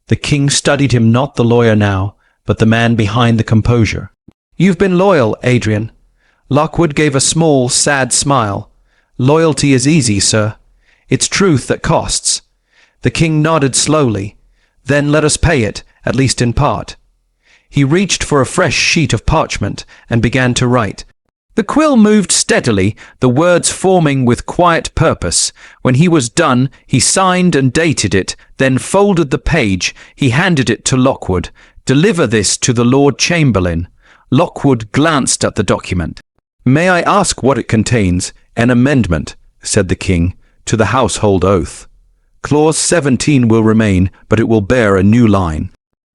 The king studied him, not the lawyer now, but the man behind the composure. "You've been loyal, Adrian." Lockwood gave a small, sad smile. "Loyalty is easy, sir. It's truth that costs." The king nodded slowly. "Then let us pay it, at least in part." He reached for a fresh sheet of parchment and began to write. The quill moved steadily, the words forming with quiet purpose. When he was done, he signed and dated it, then folded the page. He handed it to Lockwood. "Deliver this to the Lord Chamberlain." Lockwood glanced at the document. "May I ask what it contains?" "An amendment," said the king, "to the household oath. Clause 17 will remain, but it will bear a new line."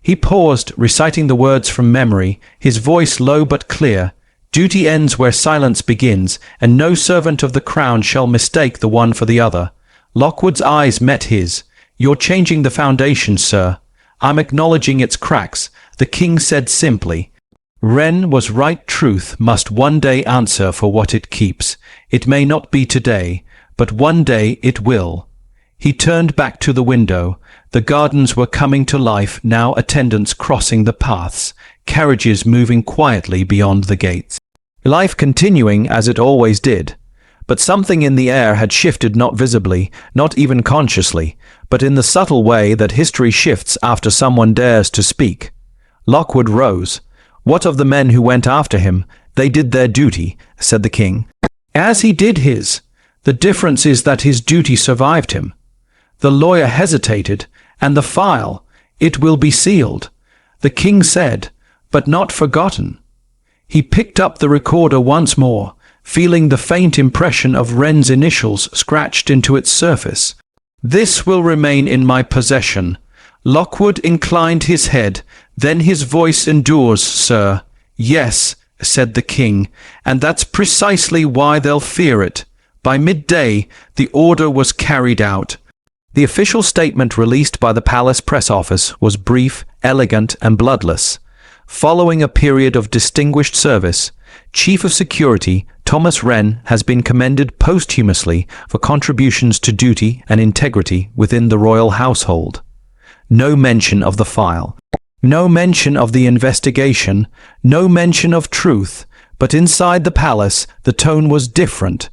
He paused, reciting the words from memory, his voice low but clear. "Duty ends where silence begins, and no servant of the crown shall mistake the one for the other." Lockwood's eyes met his. "You're changing the foundation, sir." "I'm acknowledging its cracks," the king said simply. "Wren was right. Truth must one day answer for what it keeps. It may not be today, but one day it will." He turned back to the window. The gardens were coming to life, now attendants crossing the paths, carriages moving quietly beyond the gates. Life continuing as it always did. But something in the air had shifted, not visibly, not even consciously, but in the subtle way that history shifts after someone dares to speak. Lockwood rose. "What of the men who went after him? They did their duty," said the king. "As he did his. The difference is that his duty survived him." The lawyer hesitated. "And the file? It will be sealed." The king said, "But not forgotten." He picked up the recorder once more, feeling the faint impression of Wren's initials scratched into its surface. "This will remain in my possession." Lockwood inclined his head, then his voice endures, "Sir." "Yes," said the king, "and that's precisely why they'll fear it." By midday, the order was carried out. The official statement released by the palace press office was brief, elegant, and bloodless. Following a period of distinguished service, Chief of Security Thomas Wren has been commended posthumously for contributions to duty and integrity within the royal household. No mention of the file. No mention of the investigation. No mention of truth. But inside the palace, the tone was different.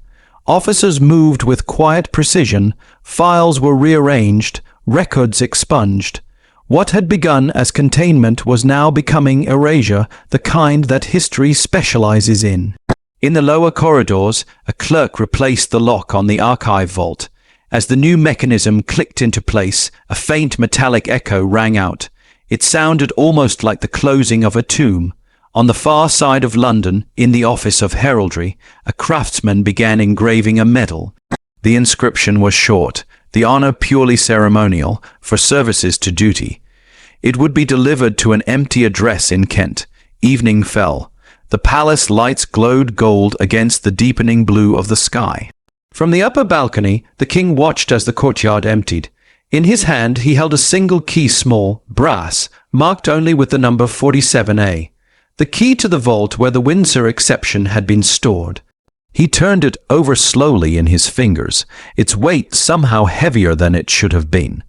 Officers moved with quiet precision, files were rearranged, records expunged. What had begun as containment was now becoming erasure, the kind that history specializes in. In the lower corridors, a clerk replaced the lock on the archive vault. As the new mechanism clicked into place, a faint metallic echo rang out. It sounded almost like the closing of a tomb. On the far side of London, in the office of heraldry, a craftsman began engraving a medal. The inscription was short, the honor purely ceremonial, for services to duty. It would be delivered to an empty address in Kent. Evening fell. The palace lights glowed gold against the deepening blue of the sky. From the upper balcony, the king watched as the courtyard emptied. In his hand he held a single key, small, brass, marked only with the number 47A, the key to the vault where the Windsor exception had been stored. He turned it over slowly in his fingers, its weight somehow heavier than it should have been.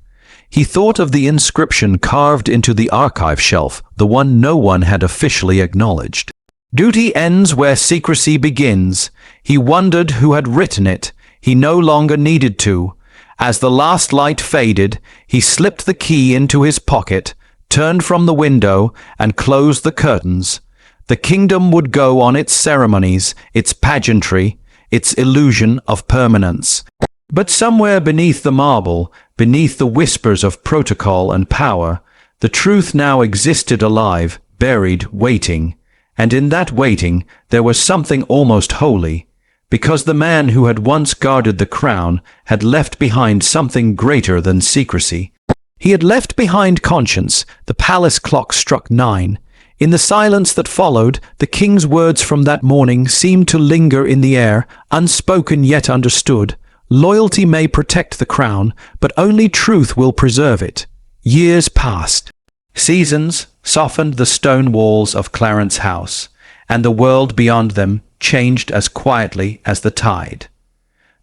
He thought of the inscription carved into the archive shelf, the one no one had officially acknowledged. Duty ends where secrecy begins. He wondered who had written it. He no longer needed to. As the last light faded, he slipped the key into his pocket, turned from the window, and closed the curtains. The kingdom would go on its ceremonies, its pageantry, its illusion of permanence. But somewhere beneath the marble, beneath the whispers of protocol and power, the truth now existed alive, buried, waiting. And in that waiting there was something almost holy, because the man who had once guarded the crown had left behind something greater than secrecy. He had left behind conscience. The palace clock struck 9. In the silence that followed, the king's words from that morning seemed to linger in the air, unspoken yet understood. Loyalty may protect the crown, but only truth will preserve it. Years passed. Seasons softened the stone walls of Clarence House, and the world beyond them changed as quietly as the tide.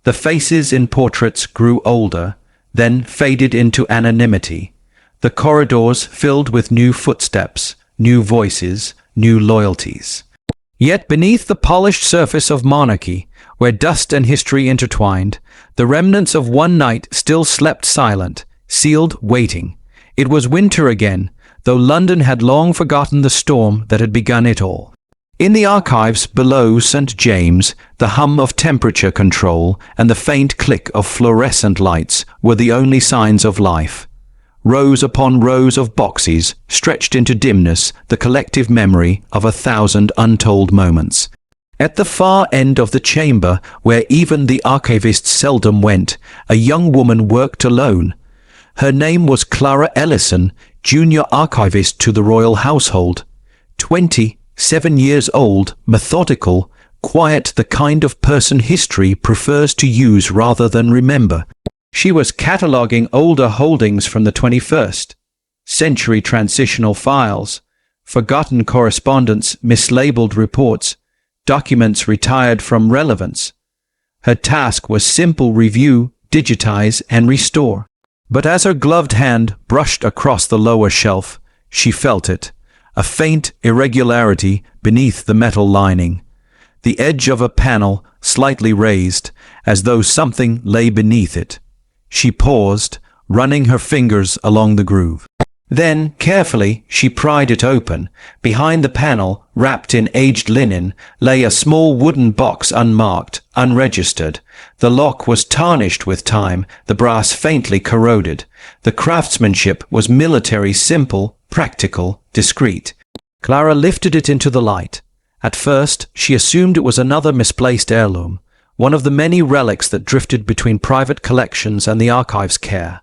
The faces in portraits grew older, then faded into anonymity. The corridors filled with new footsteps, new voices, new loyalties. Yet beneath the polished surface of monarchy, where dust and history intertwined, the remnants of one night still slept silent, sealed, waiting. It was winter again, though London had long forgotten the storm that had begun it all. In the archives below St. James, the hum of temperature control and the faint click of fluorescent lights were the only signs of life. Rows upon rows of boxes stretched into dimness, the collective memory of 1,000 untold moments. At the far end of the chamber, where even the archivists seldom went, a young woman worked alone. Her name was Clara Ellison, junior archivist to the royal household. 27 years old, methodical, quiet, the kind of person history prefers to use rather than remember. She was cataloguing older holdings from the 21st century, transitional files, forgotten correspondence, mislabeled reports, documents retired from relevance. Her task was simple: review, digitize, and restore. But as her gloved hand brushed across the lower shelf, she felt it, a faint irregularity beneath the metal lining. The edge of a panel slightly raised, as though something lay beneath it. She paused, running her fingers along the groove. Then, carefully, she pried it open. Behind the panel, wrapped in aged linen, lay a small wooden box, unmarked, unregistered. The lock was tarnished with time, the brass faintly corroded. The craftsmanship was military, simple, practical, discreet. Clara lifted it into the light. At first, she assumed it was another misplaced heirloom, one of the many relics that drifted between private collections and the archive's care.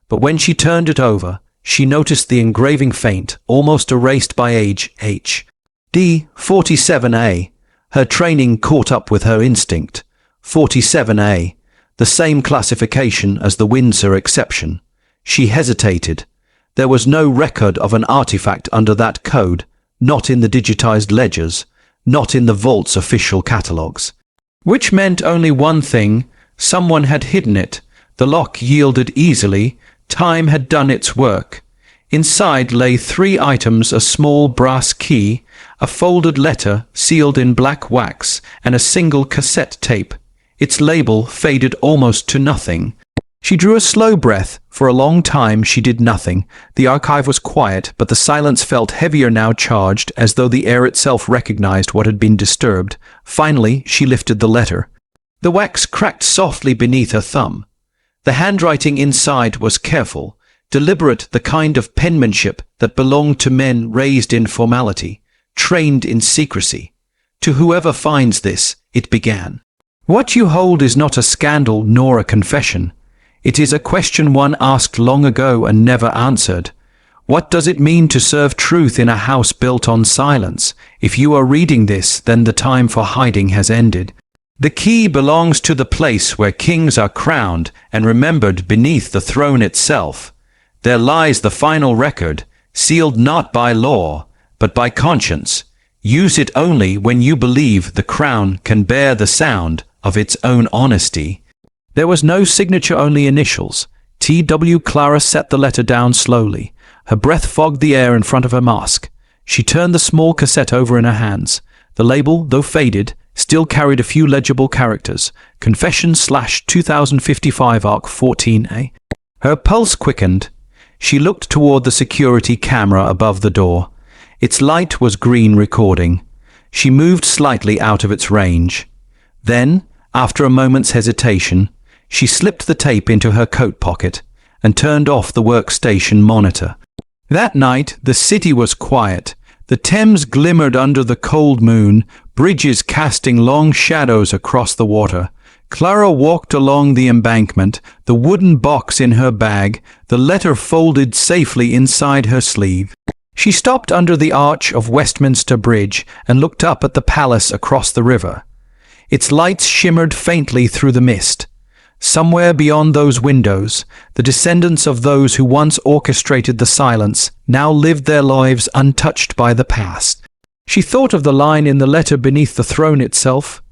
But when she turned it over, she noticed the engraving, faint, almost erased by age, H.D. 47A. Her training caught up with her instinct. 47A, the same classification as the Windsor exception. She hesitated. There was no record of an artifact under that code, not in the digitized ledgers, not in the vault's official catalogues. Which meant only one thing: someone had hidden it. The lock yielded easily. Time had done its work. Inside lay 3 items: a small brass key, a folded letter sealed in black wax, and a single cassette tape. Its label faded almost to nothing. She drew a slow breath. For a long time she did nothing. The archive was quiet, but the silence felt heavier now, charged, as though the air itself recognized what had been disturbed. Finally she lifted the letter. The wax cracked softly beneath her thumb. The handwriting inside was careful, deliberate, the kind of penmanship that belonged to men raised in formality, trained in secrecy. To whoever finds this, it began. What you hold is not a scandal nor a confession. It is a question one asked long ago and never answered. What does it mean to serve truth in a house built on silence? If you are reading this, then the time for hiding has ended. The key belongs to the place where kings are crowned and remembered beneath the throne itself. There lies the final record, sealed not by law, but by conscience. Use it only when you believe the crown can bear the sound of its own honesty. There was no signature, only initials. T.W. Clara set the letter down slowly. Her breath fogged the air in front of her mask. She turned the small cassette over in her hands. The label, though faded, still carried a few legible characters. Confession/2055 Arc 14A. Her pulse quickened. She looked toward the security camera above the door. Its light was green, recording. She moved slightly out of its range. Then, after a moment's hesitation, she slipped the tape into her coat pocket and turned off the workstation monitor. That night, the city was quiet. The Thames glimmered under the cold moon, bridges casting long shadows across the water. Clara walked along the embankment, the wooden box in her bag, the letter folded safely inside her sleeve. She stopped under the arch of Westminster Bridge and looked up at the palace across the river. Its lights shimmered faintly through the mist. Somewhere beyond those windows, the descendants of those who once orchestrated the silence now lived their lives untouched by the past. She thought of the line in the letter beneath the throne itself.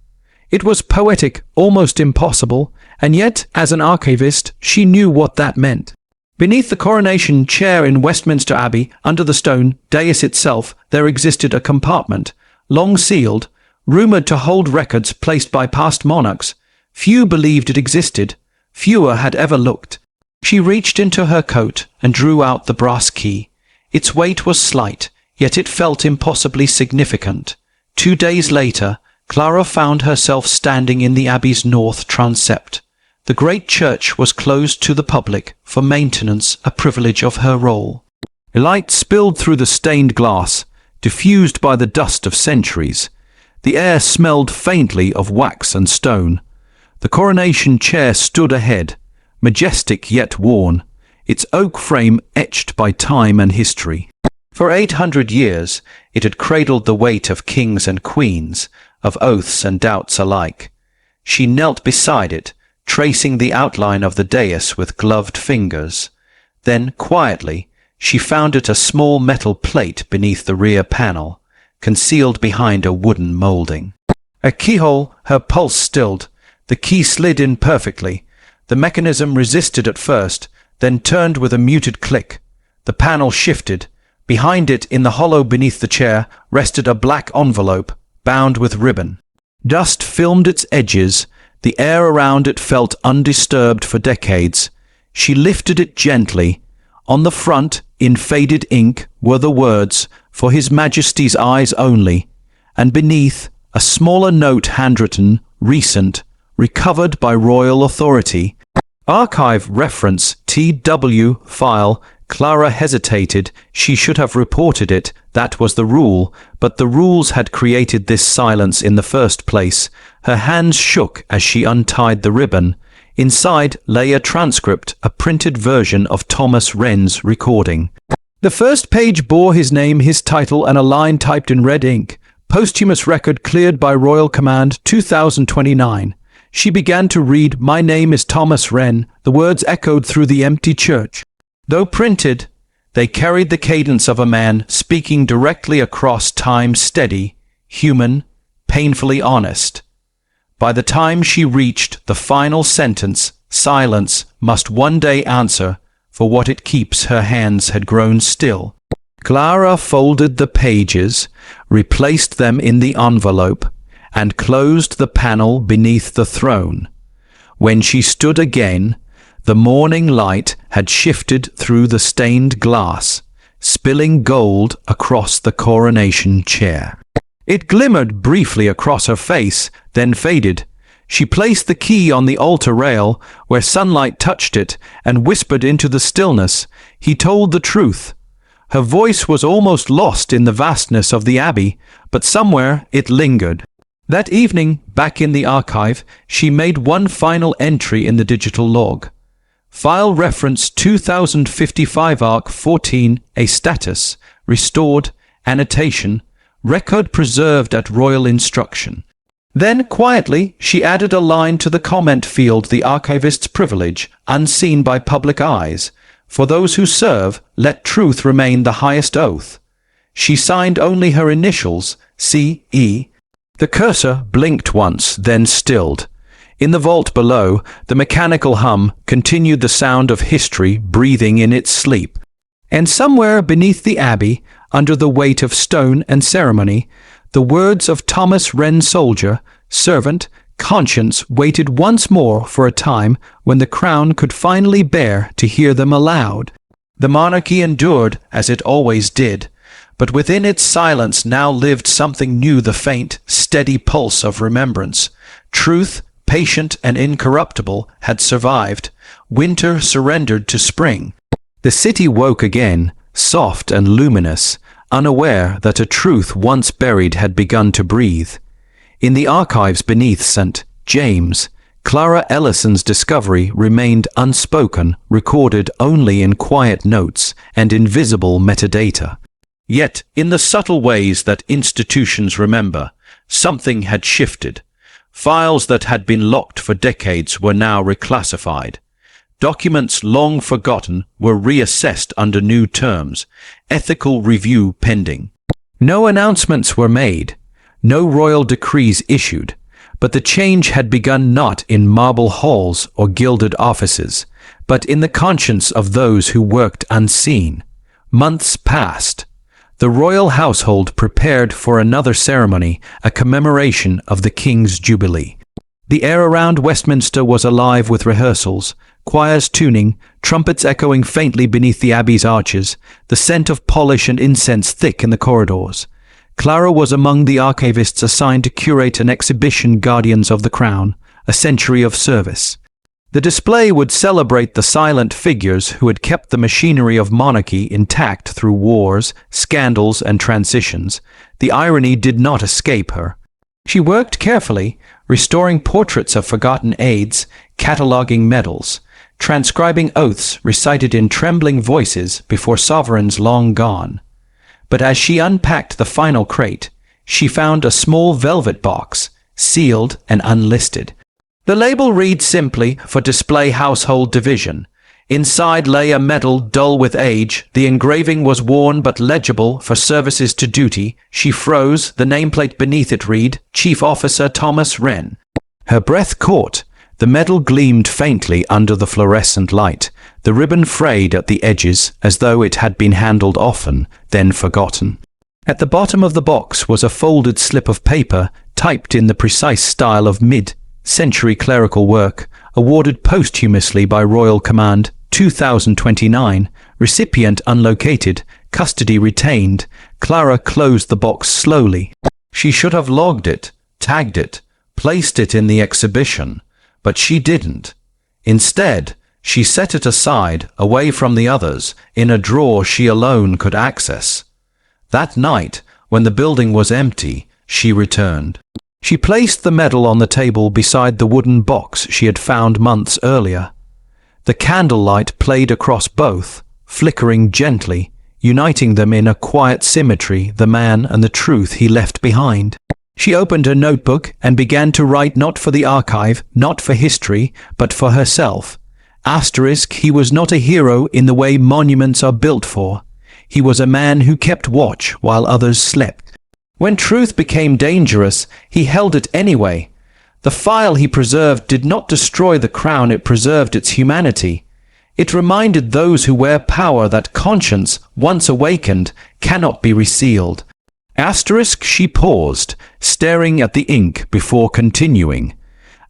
It was poetic, almost impossible, and yet, as an archivist, she knew what that meant. Beneath the coronation chair in Westminster Abbey, under the stone dais itself, there existed a compartment, long sealed, rumoured to hold records placed by past monarchs. Few believed it existed. Fewer had ever looked. She reached into her coat and drew out the brass key. Its weight was slight, yet it felt impossibly significant. 2 days later, Clara found herself standing in the Abbey's north transept. The great church was closed to the public, for maintenance a privilege of her role. A light spilled through the stained glass, diffused by the dust of centuries. The air smelled faintly of wax and stone. The coronation chair stood ahead, majestic yet worn, its oak frame etched by time and history. For 800 years it had cradled the weight of kings and queens, of oaths and doubts alike. She knelt beside it, tracing the outline of the dais with gloved fingers. Then, quietly, she found it a small metal plate beneath the rear panel, concealed behind a wooden moulding. A keyhole, her pulse stilled. The key slid in perfectly. The mechanism resisted at first, then turned with a muted click. The panel shifted. Behind it, in the hollow beneath the chair, rested a black envelope, bound with ribbon. Dust filmed its edges. The air around it felt undisturbed for decades. She lifted it gently. On the front, in faded ink, were the words, "For His Majesty's eyes only," and beneath, a smaller note handwritten, "Recent, recovered by royal authority." Archive reference TW file. Clara hesitated. She should have reported it. That was the rule. But the rules had created this silence in the first place. Her hands shook as she untied the ribbon. Inside lay a transcript, a printed version of Thomas Wren's recording. The first page bore his name, his title, and a line typed in red ink. Posthumous record cleared by royal command, 2029. She began to read, "My name is Thomas Wren." The words echoed through the empty church. Though printed, they carried the cadence of a man speaking directly across time, steady, human, painfully honest. By the time she reached the final sentence, silence must one day answer for what it keeps. Her hands had grown still. Clara folded the pages, replaced them in the envelope, and closed the panel beneath the throne. When she stood again, the morning light had shifted through the stained glass, spilling gold across the coronation chair. It glimmered briefly across her face, then faded. She placed the key on the altar rail, where sunlight touched it, and whispered into the stillness, "He told the truth." Her voice was almost lost in the vastness of the abbey, but somewhere it lingered. That evening, back in the archive, she made one final entry in the digital log. File reference 2055 Arc 14, a status, restored, annotation, record preserved at royal instruction. Then, quietly, she added a line to the comment field, the archivist's privilege, unseen by public eyes. For those who serve, let truth remain the highest oath. She signed only her initials, C.E. The cursor blinked once, then stilled. In the vault below, the mechanical hum continued, the sound of history breathing in its sleep. And somewhere beneath the abbey, under the weight of stone and ceremony, the words of Thomas Wren, soldier, servant, conscience, waited once more for a time when the crown could finally bear to hear them aloud. The monarchy endured as it always did, but within its silence now lived something new, the faint, steady pulse of remembrance. Truth, patient and incorruptible, had survived. Winter surrendered to spring. The city woke again, soft and luminous, unaware that a truth once buried had begun to breathe. In the archives beneath St. James, Clara Ellison's discovery remained unspoken, recorded only in quiet notes and invisible metadata. Yet, in the subtle ways that institutions remember, something had shifted. Files that had been locked for decades were now reclassified. Documents long forgotten were reassessed under new terms, ethical review pending. No announcements were made, no royal decrees issued, but the change had begun not in marble halls or gilded offices, but in the conscience of those who worked unseen. Months passed. The royal household prepared for another ceremony, a commemoration of the King's Jubilee. The air around Westminster was alive with rehearsals, choirs tuning, trumpets echoing faintly beneath the abbey's arches, the scent of polish and incense thick in the corridors. Clara was among the archivists assigned to curate an exhibition, Guardians of the Crown, a century of service. The display would celebrate the silent figures who had kept the machinery of monarchy intact through wars, scandals, and transitions. The irony did not escape her. She worked carefully, restoring portraits of forgotten aides, cataloguing medals, transcribing oaths recited in trembling voices before sovereigns long gone. But as she unpacked the final crate, she found a small velvet box, sealed and unlisted. The label read simply, "For display household division." Inside lay a medal dull with age. The engraving was worn but legible, "For services to duty." She froze. The nameplate beneath it read, "Chief Officer Thomas Wren." Her breath caught. The medal gleamed faintly under the fluorescent light, the ribbon frayed at the edges as though it had been handled often, then forgotten. At the bottom of the box was a folded slip of paper, typed in the precise style of mid-century clerical work, awarded posthumously by royal command, 2029, recipient unlocated, custody retained. Clara closed the box slowly. She should have logged it, tagged it, placed it in the exhibition, but she didn't. Instead, she set it aside, away from the others, in a drawer she alone could access. That night, when the building was empty, she returned. She placed the medal on the table beside the wooden box she had found months earlier. The candlelight played across both, flickering gently, uniting them in a quiet symmetry, the man and the truth he left behind. She opened her notebook and began to write, not for the archive, not for history, but for herself. Asterisk, he was not a hero in the way monuments are built for. He was a man who kept watch while others slept. When truth became dangerous, he held it anyway. The file he preserved did not destroy the crown, it preserved its humanity. It reminded those who wear power that conscience, once awakened, cannot be resealed. Asterisk, she paused, staring at the ink before continuing.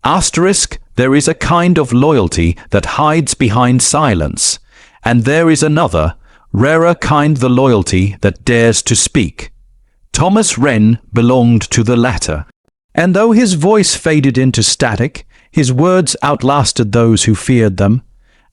Asterisk, there is a kind of loyalty that hides behind silence, and there is another, rarer kind, the loyalty that dares to speak. Thomas Wren belonged to the latter. And though his voice faded into static, his words outlasted those who feared them.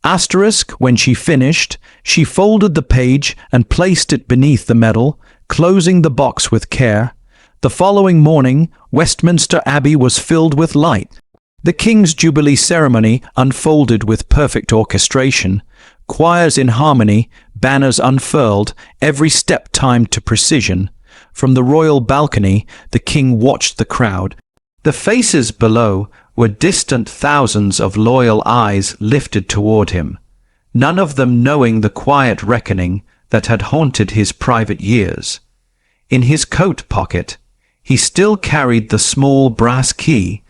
Asterisk, when she finished, she folded the page and placed it beneath the medal, closing the box with care. The following morning, Westminster Abbey was filled with light. The king's jubilee ceremony unfolded with perfect orchestration, choirs in harmony, banners unfurled, every step timed to precision. From the royal balcony, the king watched the crowd. The faces below were distant, thousands of loyal eyes lifted toward him, none of them knowing the quiet reckoning that had haunted his private years. In his coat pocket, he still carried the small brass key.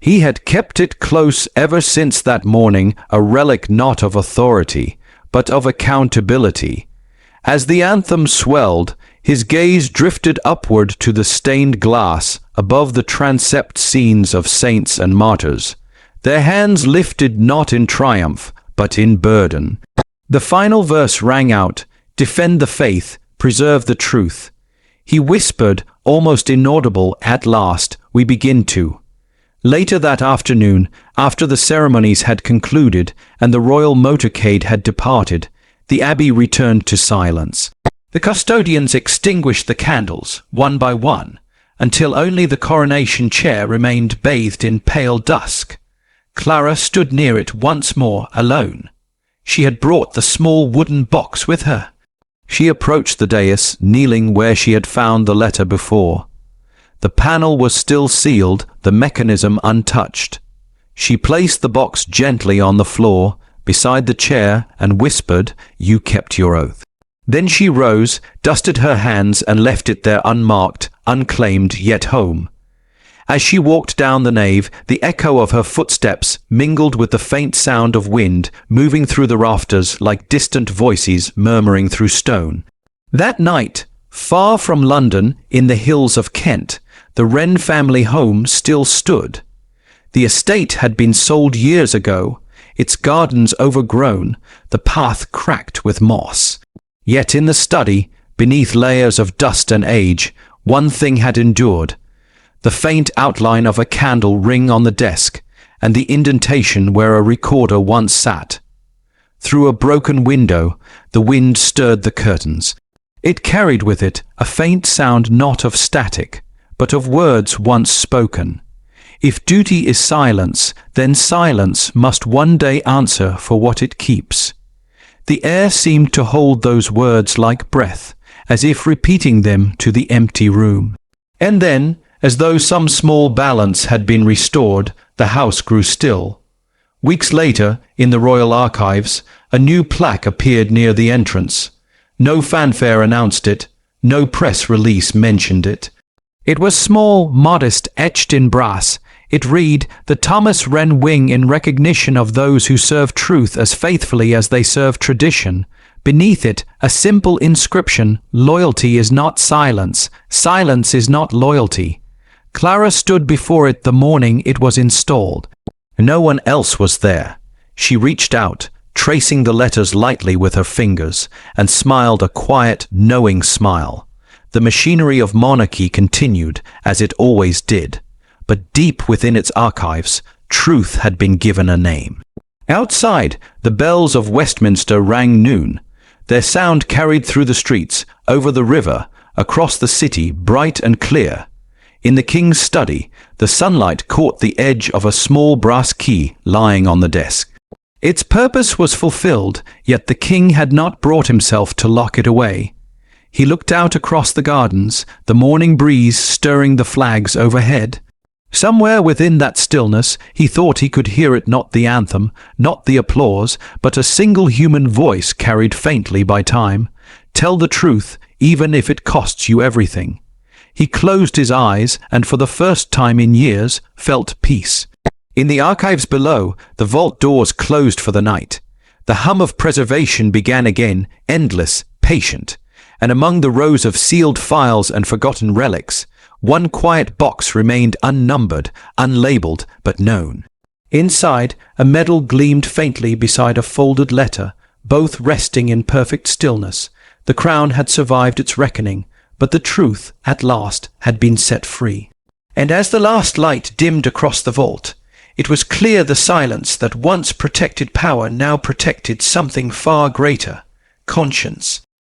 He had kept it close ever since that morning, a relic not of authority, but of accountability. As the anthem swelled, his gaze drifted upward to the stained glass above the transept scenes of saints and martyrs, their hands lifted not in triumph, but in burden. The final verse rang out, "Defend the faith, preserve the truth." He whispered, almost inaudible, "At last, we begin to." Later that afternoon, after the ceremonies had concluded and the royal motorcade had departed, the abbey returned to silence. The custodians extinguished the candles, one by one, until only the coronation chair remained bathed in pale dusk. Clara stood near it once more, alone. She had brought the small wooden box with her. She approached the dais, kneeling where she had found the letter before. The panel was still sealed, the mechanism untouched. She placed the box gently on the floor, beside the chair, and whispered, "You kept your oath." Then she rose, dusted her hands, and left it there unmarked, unclaimed, yet home. As she walked down the nave, the echo of her footsteps mingled with the faint sound of wind moving through the rafters like distant voices murmuring through stone. That night, far from London, in the hills of Kent, the Wren family home still stood. The estate had been sold years ago, its gardens overgrown, the path cracked with moss. Yet in the study, beneath layers of dust and age, one thing had endured: the faint outline of a candle ring on the desk, and the indentation where a recorder once sat. Through a broken window, the wind stirred the curtains. It carried with it a faint sound not of static, but of words once spoken. If duty is silence, then silence must one day answer for what it keeps. The air seemed to hold those words like breath, as if repeating them to the empty room. And then, as though some small balance had been restored, the house grew still. Weeks later, in the royal archives, a new plaque appeared near the entrance. No fanfare announced it, no press release mentioned it. It was small, modest, etched in brass. It read, "The Thomas Wren Wing in recognition of those who serve truth as faithfully as they serve tradition." Beneath it, a simple inscription, "Loyalty is not silence. Silence is not loyalty." Clara stood before it the morning it was installed. No one else was there. She reached out, tracing the letters lightly with her fingers, and smiled a quiet, knowing smile. The machinery of monarchy continued, as it always did. But deep within its archives, truth had been given a name. Outside, the bells of Westminster rang noon. Their sound carried through the streets, over the river, across the city, bright and clear. In the king's study, the sunlight caught the edge of a small brass key lying on the desk. Its purpose was fulfilled, yet the king had not brought himself to lock it away. He looked out across the gardens, the morning breeze stirring the flags overhead. Somewhere within that stillness, he thought he could hear it, not the anthem, not the applause, but a single human voice carried faintly by time. "Tell the truth, even if it costs you everything." He closed his eyes and for the first time in years felt peace. In the archives below, the vault doors closed for the night. The hum of preservation began again, endless, patient. And among the rows of sealed files and forgotten relics, one quiet box remained unnumbered, unlabeled, but known. Inside, a medal gleamed faintly beside a folded letter, both resting in perfect stillness. The crown had survived its reckoning, but the truth, at last, had been set free. And as the last light dimmed across the vault, it was clear the silence that once protected power now protected something far greater: conscience.